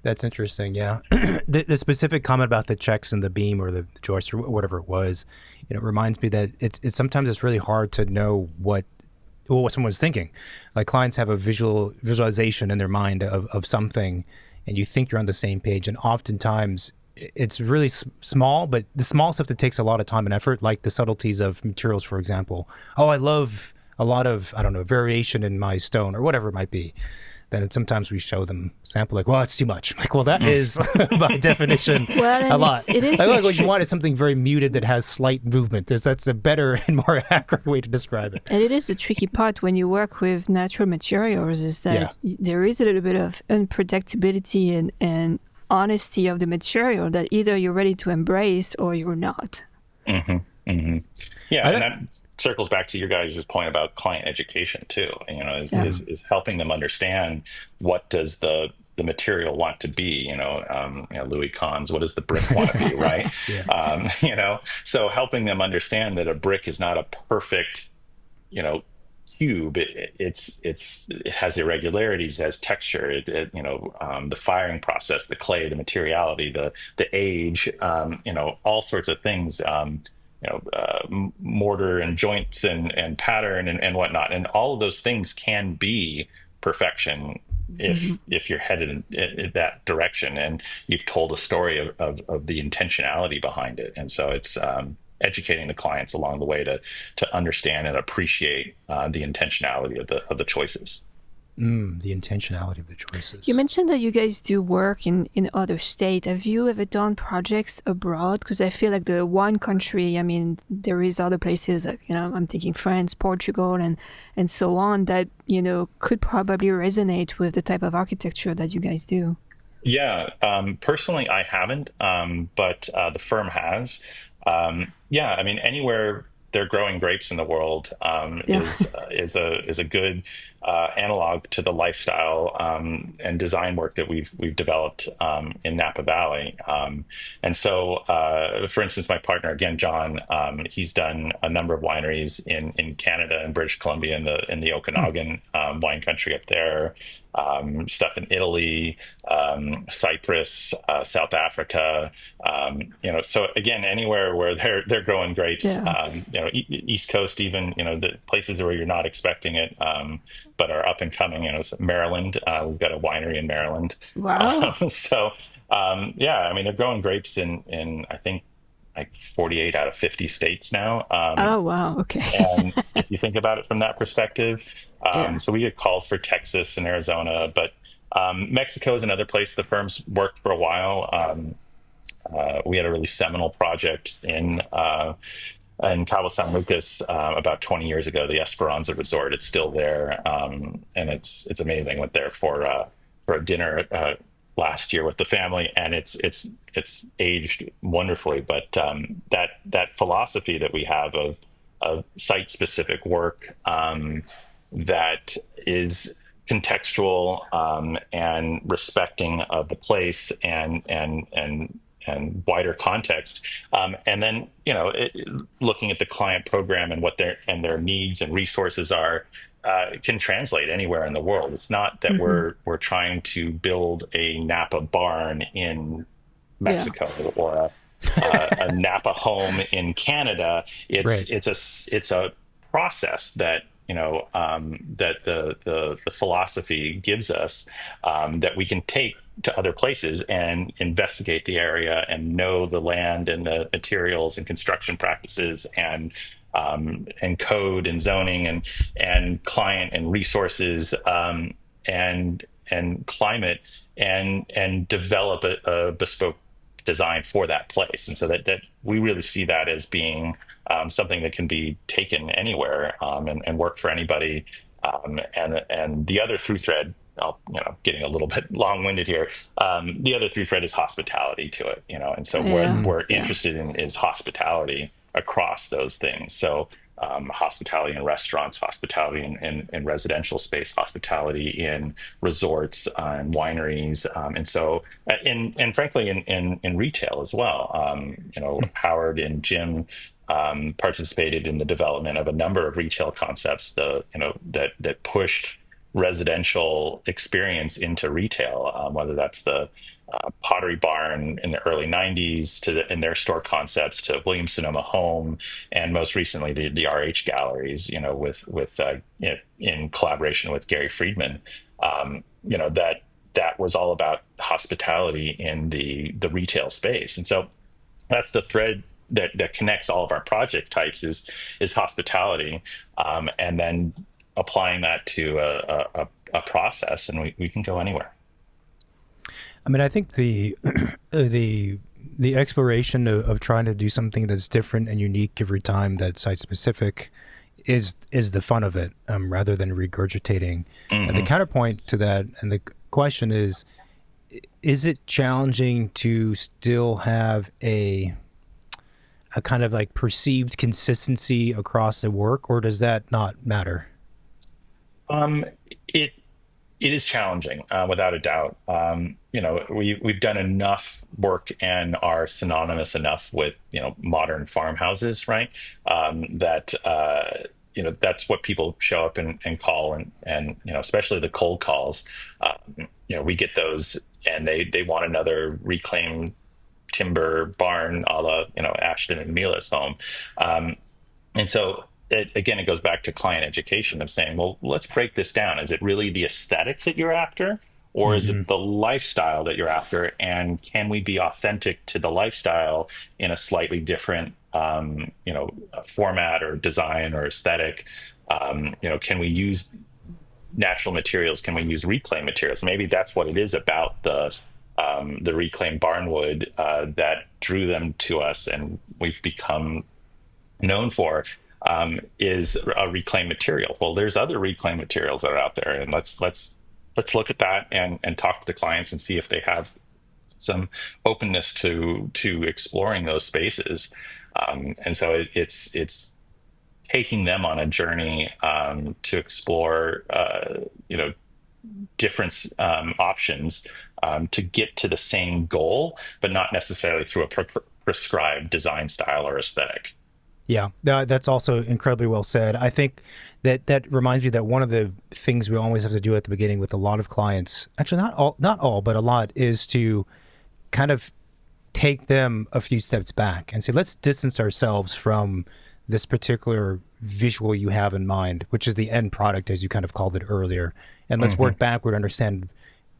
That's interesting. Yeah. The specific comment about the checks and the beam or the joist or whatever it was, you know, reminds me that it's sometimes it's really hard to know what someone's thinking. Like, clients have a visualization in their mind of something, and you think you're on the same page. And oftentimes it's really small, but the small stuff that takes a lot of time and effort, like the subtleties of materials, for example. Oh, I love a lot of, I don't know, variation in my stone or whatever it might be. then sometimes we show them sample like, well, it's too much. Like, well, that is by definition Well, a and lot. it is Like what you want is something very muted that has slight movement. That's a better and more accurate way to describe it. And it is the tricky part when you work with natural materials, is that there is a little bit of unpredictability and honesty of the material that either you're ready to embrace or you're not. Mm-hmm. Mm-hmm. Yeah, and that circles back to your guys' point about client education too. Is helping them understand what does the material want to be. Louis Kahn's "What does the brick want to be?" Right? So helping them understand that a brick is not a perfect, cube. It has irregularities, it has texture, the firing process, the clay, the materiality, the age, all sorts of things, mortar and joints and pattern and whatnot, and all of those things can be perfection if you're headed in that direction and you've told a story of the intentionality behind it. And so it's educating the clients along the way to understand and appreciate the intentionality of the choices. The intentionality of the choices. You mentioned that you guys do work in other states. Have you ever done projects abroad? Because I feel like the one country, I mean, there is other places, like, I'm thinking France, Portugal, and so on, that, could probably resonate with the type of architecture that you guys do. Yeah. Personally, I haven't, but the firm has. I mean, anywhere they're growing grapes in the world is a good analog to the lifestyle and design work that we've developed in Napa Valley. And so, for instance, my partner again, John, he's done a number of wineries in Canada and British Columbia in the Okanagan wine country up there. Stuff in Italy, Cyprus, South Africa. So again, anywhere where they're growing grapes. East Coast, even, the places where you're not expecting it, but are up and coming, Maryland, we've got a winery in Maryland. Wow. I mean, they're growing grapes in I think like 48 out of 50 states now. Oh, wow. Okay. And if you think about it from that perspective, so we get calls for Texas and Arizona, but Mexico is another place the firm's worked for a while. We had a really seminal project in Cabo San Lucas about 20 years ago, the Esperanza Resort. It's still there, and it's amazing. Went there for a dinner last year with the family, and it's aged wonderfully. But that philosophy that we have of site specific work that is contextual and respecting of the place and wider context, and then looking at the client program and what their needs and resources are, can translate anywhere in the world. It's not that we're trying to build a Napa barn in Mexico or a Napa home in Canada. It's a process that that the philosophy gives us, that we can take to other places and investigate the area and know the land and the materials and construction practices and code and zoning and client and resources and climate and develop a bespoke design for that place. And so that we really see that as being something that can be taken anywhere and work for anybody. And the other through thread, getting a little bit long-winded here. The other through thread is hospitality to it, and so what we're interested in is hospitality across those things. So hospitality in restaurants, hospitality in residential space, hospitality in resorts and wineries, and so and frankly in retail as well. Howard and Jim participated in the development of a number of retail concepts that pushed residential experience into retail, whether that's the Pottery Barn in the early 90s in their store concepts to Williams Sonoma Home, and most recently the RH Galleries, with in collaboration with Gary Friedman, that was all about hospitality in the retail space. And so that's the thread that connects all of our project types is hospitality, and then applying that to a process, and we can go anywhere. I mean, I think the exploration of trying to do something that's different and unique every time, that's site specific, is the fun of it, rather than regurgitating. And the counterpoint to that, and the question is it challenging to still have a kind of like perceived consistency across the work, or does that not matter? It it is challenging, without a doubt. We've done enough work and are synonymous enough with modern farmhouses, right? That that's what people show up and call, and especially the cold calls. We get those, and they want another reclaimed timber barn, a la Ashton and Mila's home. And so it goes back to client education of saying, well, let's break this down. Is it really the aesthetic that you're after, or is it the lifestyle that you're after? And can we be authentic to the lifestyle in a slightly different, format or design or aesthetic? Can we use natural materials? Can we use reclaimed materials? Maybe that's what it is about the reclaimed barnwood that drew them to us, and we've become known for, is a reclaimed material. Well, there's other reclaimed materials that are out there, and let's look at that and talk to the clients and see if they have some openness to exploring those spaces. And so it's taking them on a journey to explore different options to get to the same goal, but not necessarily through a prescribed design style or aesthetic. Yeah, that's also incredibly well said. I think that reminds me that one of the things we always have to do at the beginning with a lot of clients, actually not all, but a lot, is to kind of take them a few steps back and say, let's distance ourselves from this particular visual you have in mind, which is the end product, as you kind of called it earlier. And let's work backward, understand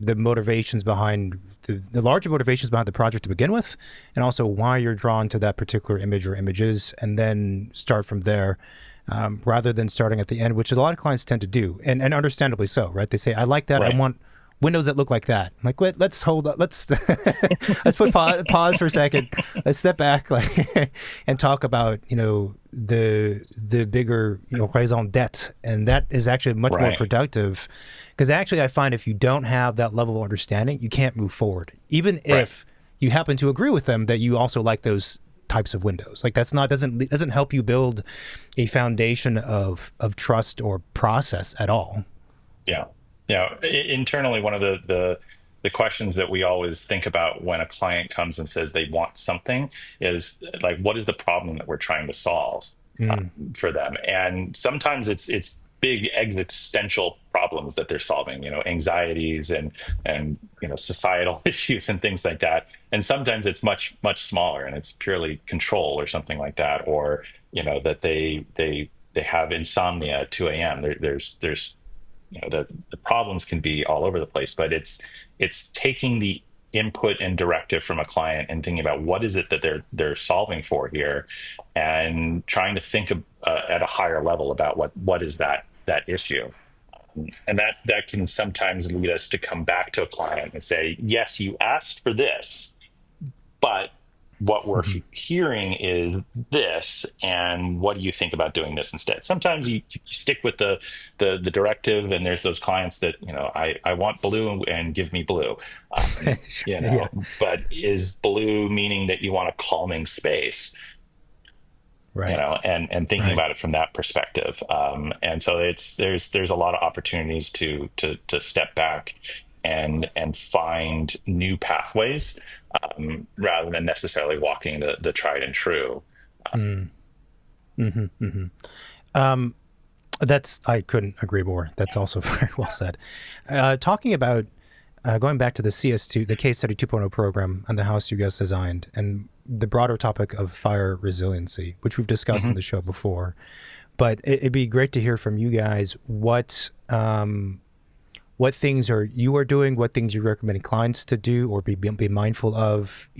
the motivations behind the larger motivations behind the project to begin with, and also why you're drawn to that particular image or images, and then start from there, rather than starting at the end, which a lot of clients tend to do, and understandably so, right? They say, I like that. Right. I want windows that look like that. I'm like, wait, let's hold up. Let's let's put pause for a second. Let's step back, and talk about the bigger raison d'etre, and that is actually much more productive. Because actually, I find if you don't have that level of understanding, you can't move forward, even if you happen to agree with them that you also like those types of windows. Like doesn't help you build a foundation of trust or process at all. Yeah. Internally, one of the questions that we always think about when a client comes and says they want something is like, what is the problem that we're trying to solve for them? And sometimes it's big existential problems that they're solving, anxieties and societal issues and things like that. And sometimes it's much smaller, and it's purely control or something like that, or that they have insomnia at 2 a.m. There's the problems can be all over the place, but it's taking the input and directive from a client and thinking about what is it that they're solving for here, and trying to think at a higher level about what is that issue. And that can sometimes lead us to come back to a client and say, yes, you asked for this, but what we're hearing is this, and what do you think about doing this instead? Sometimes you stick with the directive, and there's those clients that I want blue and give me blue, Yeah. But is blue meaning that you want a calming space? Right. And thinking about it from that perspective, and so there's a lot of opportunities to step back and find new pathways, rather than necessarily walking the tried and true. I couldn't agree more. That's also very well said. Talking about going back to the CS2, the Case Study 2.0 program and the house you guys designed, and the broader topic of fire resiliency, which we've discussed in the show before. But it'd be great to hear from you guys what things you are doing, what things you recommend clients to do or be mindful of,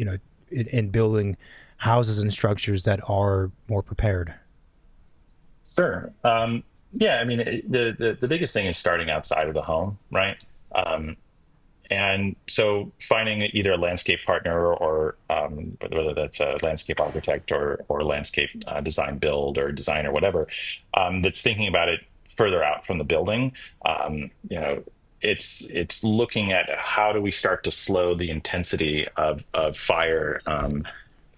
in building houses and structures that are more prepared. Sure. Yeah, I mean, the biggest thing is starting outside of the home, right? Um, and so finding either a landscape partner or whether that's a landscape architect or landscape design build or design or whatever, that's thinking about it further out from the building. You know, it's looking at how do we start to slow the intensity of fire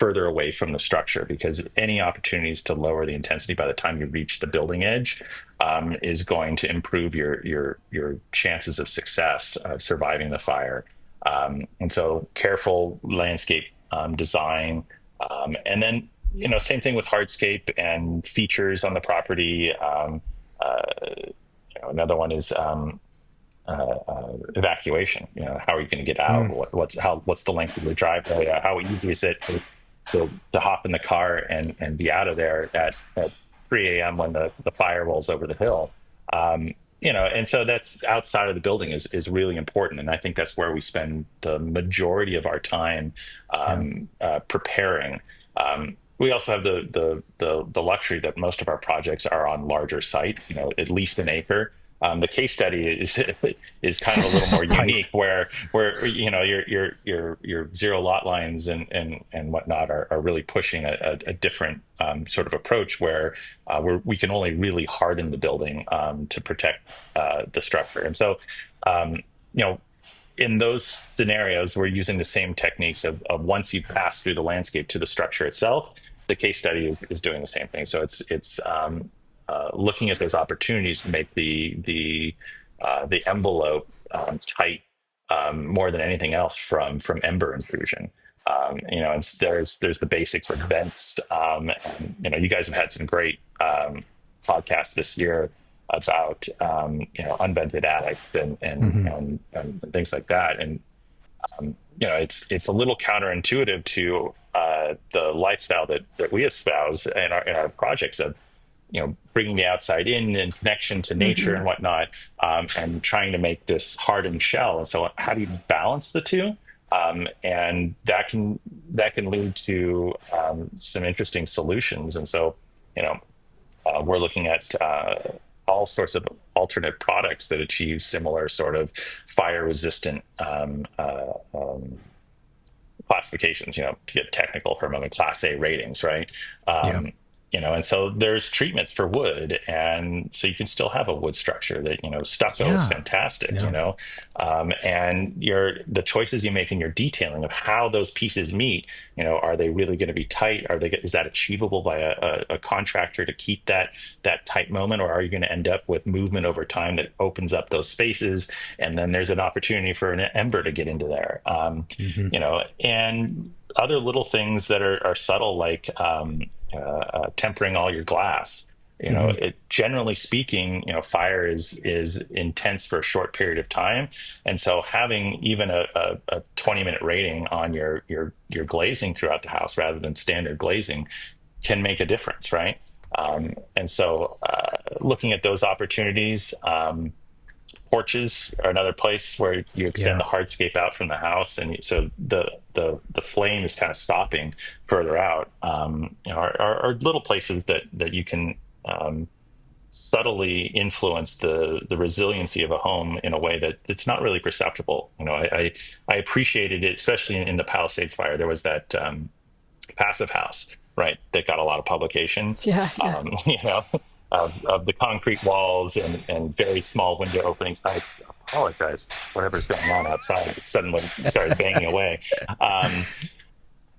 further away from the structure, because any opportunities to lower the intensity by the time you reach the building edge is going to improve your chances of success of surviving the fire. And so careful landscape design, and then same thing with hardscape and features on the property. Uh, Another one is evacuation. How are you going to get out? Mm. What's the length of the driveway? How easy is it to hop in the car and be out of there at 3 a.m. when the fire rolls over the hill? And so that's outside of the building is really important. And I think that's where we spend the majority of our time preparing. We also have the luxury that most of our projects are on larger site, at least an acre. The case study is kind of a little more Right. unique, where your zero lot lines and whatnot are really pushing a different sort of approach, where we can only really harden the building to protect the structure. And so, you know, in those scenarios, we're using the same techniques of once you pass through the landscape to the structure itself. The case study is doing the same thing. So it's looking at those opportunities to make the envelope tight, more than anything else from ember intrusion. And there's the basics with vents. And, you guys have had some great podcasts this year about unvented attics Hmm. and things like that. And it's a little counterintuitive to the lifestyle that we espouse in our projects of bringing the outside in and connection to nature and whatnot, and trying to make this hardened shell. And so, how do you balance the two? And that can lead to some interesting solutions. And so, we're looking at all sorts of alternate products that achieve similar sort of fire resistant classifications, to get technical from them, in Class A ratings, right? Yeah. And so there's treatments for wood, and so you can still have a wood structure that, stucco is Yeah. fantastic, Yeah. and the choices you make in your detailing of how those pieces meet, are they really going to be tight? Is that achievable by a contractor to keep that tight moment, or are you going to end up with movement over time that opens up those spaces, and then there's an opportunity for an ember to get into there, Hmm. and other little things that are subtle, like tempering all your glass. Hmm. Generally speaking, fire is intense for a short period of time, and so having even a 20-minute rating on your glazing throughout the house rather than standard glazing can make a difference, right? And so, looking at those opportunities. Porches are another place where you extend Yeah. the hardscape out from the house, and so the flame is kind of stopping further out. Are little places that you can subtly influence the resiliency of a home in a way that it's not really perceptible. I appreciated it, especially in the Palisades fire. There was that passive house, right, that got a lot of publication. Yeah, yeah. Um, you know, of the concrete walls and very small window openings. I apologize, whatever's going on outside. It suddenly started banging away. Um,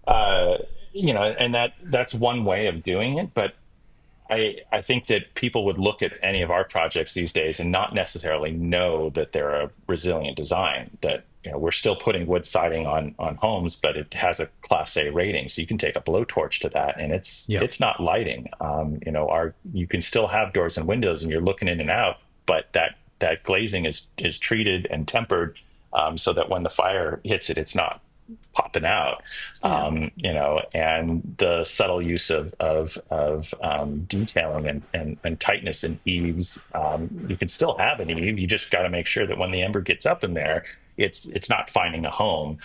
uh, and that's one way of doing it, but I think that people would look at any of our projects these days and not necessarily know that they're a resilient design. That we're still putting wood siding on homes, but it has a Class A rating, so you can take a blowtorch to that, and Yeah. it's not lighting. You can still have doors and windows, and you're looking in and out, but that glazing is treated and tempered, so that when the fire hits it, it's not popping out. Yeah. And the subtle use of detailing and tightness in eaves. You can still have an eave. You just got to make sure that when the ember gets up in there, it's not finding a home.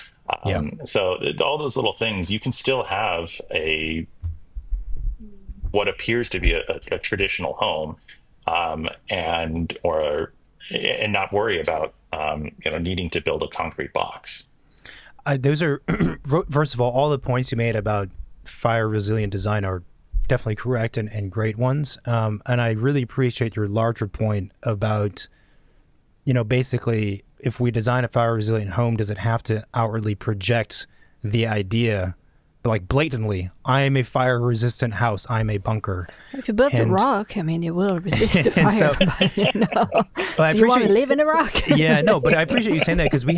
Yeah. So all those little things, you can still have what appears to be a traditional home, and not worry about needing to build a concrete box. Those are, first of all the points you made about fire resilient design are definitely correct and great ones. And I really appreciate your larger point about, basically, if we design a fire resilient home, does it have to outwardly project the idea, like blatantly, I am a fire resistant house, I'm a bunker? If you build a rock, I mean, it will resist the fire. So, but do you want to live in a rock? Yeah, no, but I appreciate you saying that, because when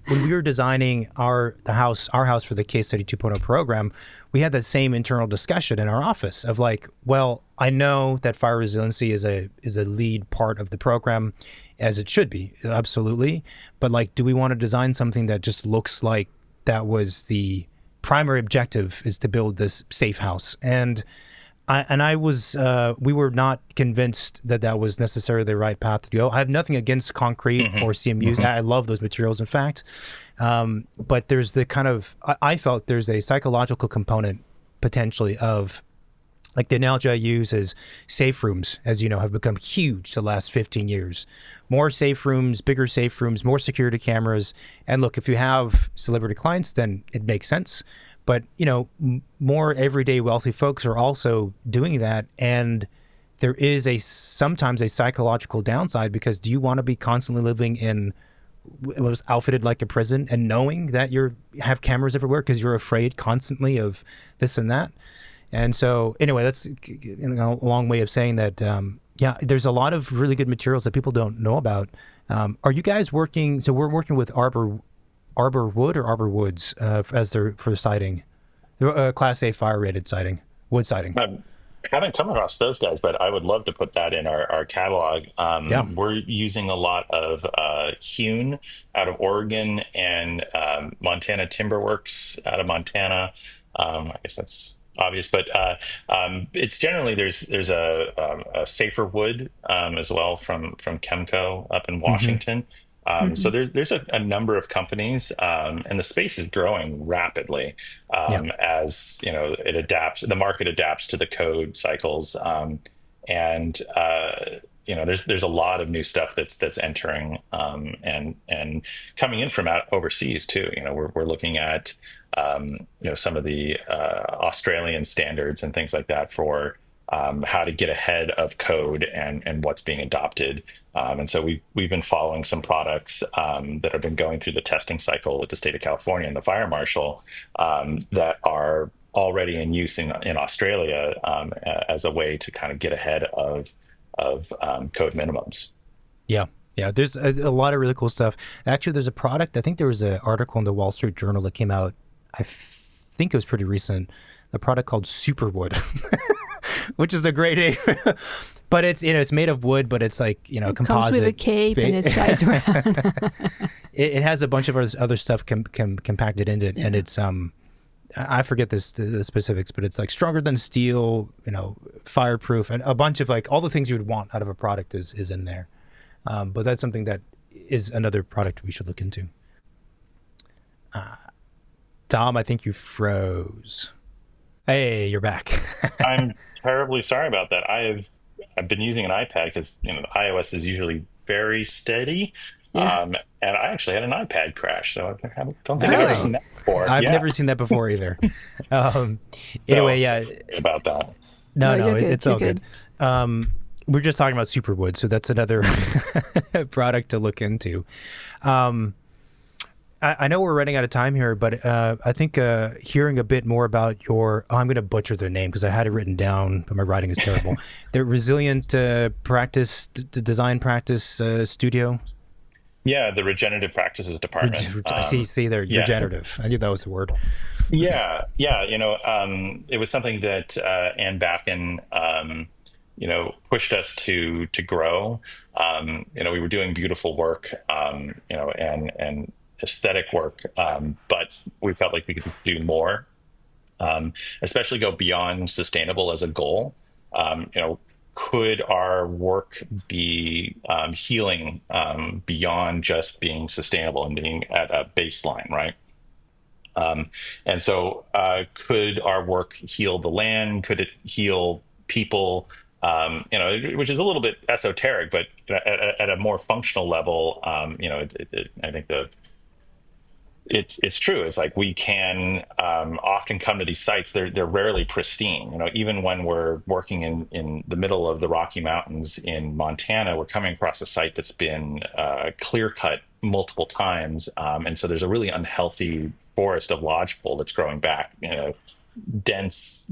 we were designing our house for the Case Study 2.0 program, we had that same internal discussion in our office of like, well, I know that fire resiliency is a lead part of the program, as it should be, absolutely. But like, do we want to design something that just looks like that was the primary objective, is to build this safe house? And we were not convinced that was necessarily the right path to go. I have nothing against concrete or CMUs. I love those materials, in fact. But there's the kind of, I felt there's a psychological component potentially of, like the analogy I use is safe rooms, as you know, have become huge the last 15 years. More safe rooms, bigger safe rooms, more security cameras. And look, if you have celebrity clients, then it makes sense. But, more everyday wealthy folks are also doing that. And there is sometimes a psychological downside, because do you want to be constantly living in what was outfitted like a prison and knowing that you have cameras everywhere because you're afraid constantly of this and that? And so anyway, that's a long way of saying that, there's a lot of really good materials that people don't know about. Are you guys working? So we're working with Arbor Wood or Arbor Woods for siding, Class A fire rated siding, wood siding. I haven't come across those guys, but I would love to put that in our catalog. We're using a lot of Hewn out of Oregon, and Montana Timber Works out of Montana. I guess that's obvious, but it's generally there's a safer wood as well from Chemco up in Washington. So there's a number of companies, and the space is growing rapidly as the market adapts to the code cycles, and there's a lot of new stuff that's entering and coming in from overseas too. We're looking at some of the Australian standards and things like that for how to get ahead of code and what's being adopted. And so we've been following some products that have been going through the testing cycle with the state of California and the fire marshal that are already in use in Australia as a way to kind of get ahead of code minimums. Yeah. There's a lot of really cool stuff. Actually, there's a product. I think there was an article in the Wall Street Journal that came out. I think it was pretty recent. A product called Superwood, which is a great name. But it's made of wood, but it's like composite. Comes with a cape and it flies around. It has a bunch of other stuff compacted into it, and it's I forget the specifics, but it's like stronger than steel, fireproof, and a bunch of like all the things you would want out of a product is in there. But that's something that is another product we should look into. Tom, I think you froze. Hey, you're back. I'm terribly sorry about that. I've been using an iPad because iOS is usually very steady. And I actually had an iPad crash, so I don't think I've ever seen that before. I've never seen that before either. Anyway, about that. No, it's all good. We're just talking about Superwood, so that's another product to look into. I know we're running out of time here, but I think hearing a bit more about I'm going to butcher their name because I had it written down, but my writing is terrible. The Resilient Design Practice Studio. Yeah, the Regenerative Practices Department. See, they're regenerative. I knew that was the word. Yeah. It was something that Ann Backen, pushed us to grow. We were doing beautiful work, and aesthetic work, but we felt like we could do more, especially go beyond sustainable as a goal. Could our work be healing beyond just being sustainable and being at a baseline, right? And so could our work heal the land? Could it heal people? which is a little bit esoteric, but at a more functional level, I think it's true. It's like we can often come to these sites. They're rarely pristine. Even when we're working in the middle of the Rocky Mountains in Montana, we're coming across a site that's been clear cut multiple times, and so there's a really unhealthy forest of lodgepole that's growing back. Dense,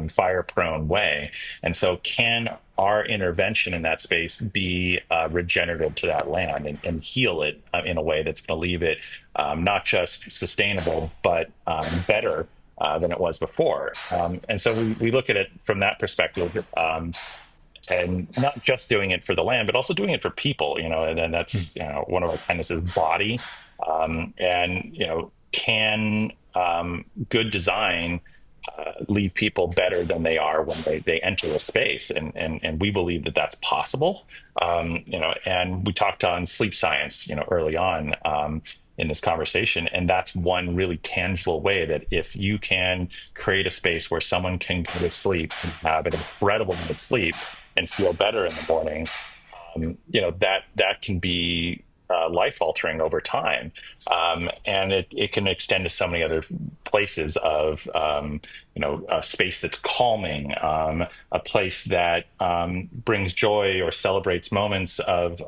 fire-prone way. And so, can our intervention in that space be regenerative to that land and heal it in a way that's going to leave it not just sustainable, but better than it was before? And so, we look at it from that perspective. And not just doing it for the land, but also doing it for people, and then that's, one of our kindness is body. Can good design leave people better than they are when they enter a space, and we believe that that's possible. And we talked on sleep science early on in this conversation, and that's one really tangible way that if you can create a space where someone can go to sleep and have an incredible night's sleep and feel better in the morning, that can be life altering over time. And it can extend to so many other places of, a space that's calming, a place that brings joy or celebrates moments of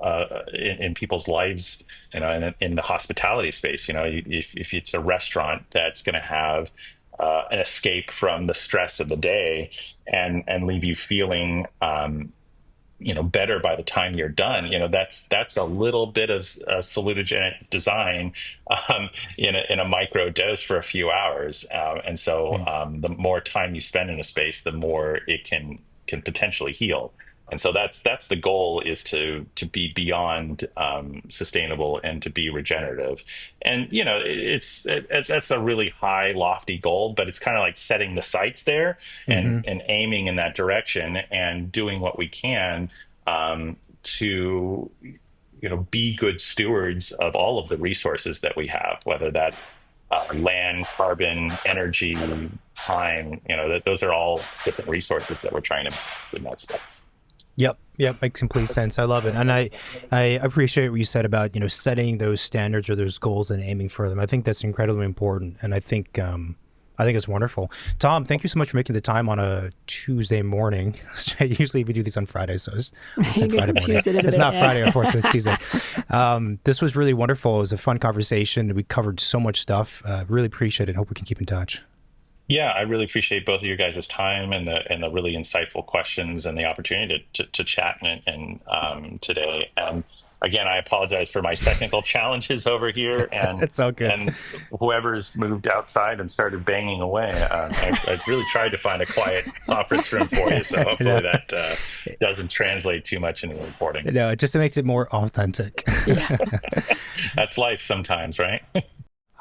in people's lives, in the hospitality space. If it's a restaurant that's going to have an escape from the stress of the day and leave you feeling better by the time you're done. That's a little bit of salutogenic design in a micro dose for a few hours. And so the more time you spend in a space, the more it can potentially heal. And so that's the goal, is to be beyond sustainable and to be regenerative. And that's a really high, lofty goal, but it's kind of like setting the sights there and aiming in that direction and doing what we can to be good stewards of all of the resources that we have, whether that's land, carbon, energy, time. Those are all different resources that we're trying to in that space. Yep, makes complete sense. I love it. And I appreciate what you said about, setting those standards or those goals and aiming for them. I think that's incredibly important. And I think it's wonderful. Tom, thank you so much for making the time on a Tuesday morning. Usually we do these on Fridays, so it's Friday morning. It's not Friday, unfortunately, it's Tuesday. This was really wonderful. It was a fun conversation. We covered so much stuff. Really appreciate it. Hope we can keep in touch. Yeah, I really appreciate both of your guys' time and the really insightful questions and the opportunity to chat and today. And again, I apologize for my technical challenges over here, and it's all good. And whoever's moved outside and started banging away. I really tried to find a quiet conference room for you, so hopefully that doesn't translate too much in the recording. No, it just makes it more authentic. Yeah. That's life sometimes, right?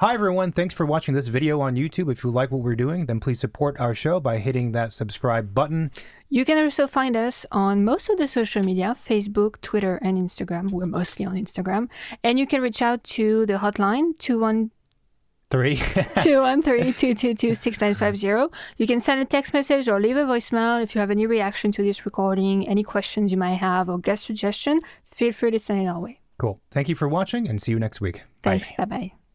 Hi everyone, thanks for watching this video on YouTube. If you like what we're doing, then please support our show by hitting that subscribe button. You can also find us on most of the social media, Facebook, Twitter, and Instagram. We're mostly on Instagram. And you can reach out to the hotline, 213-222-6950. You can send a text message or leave a voicemail if you have any reaction to this recording, any questions you might have, or guest suggestion. Feel free to send it our way. Cool. Thank you for watching, and see you next week. Thanks. Bye-bye.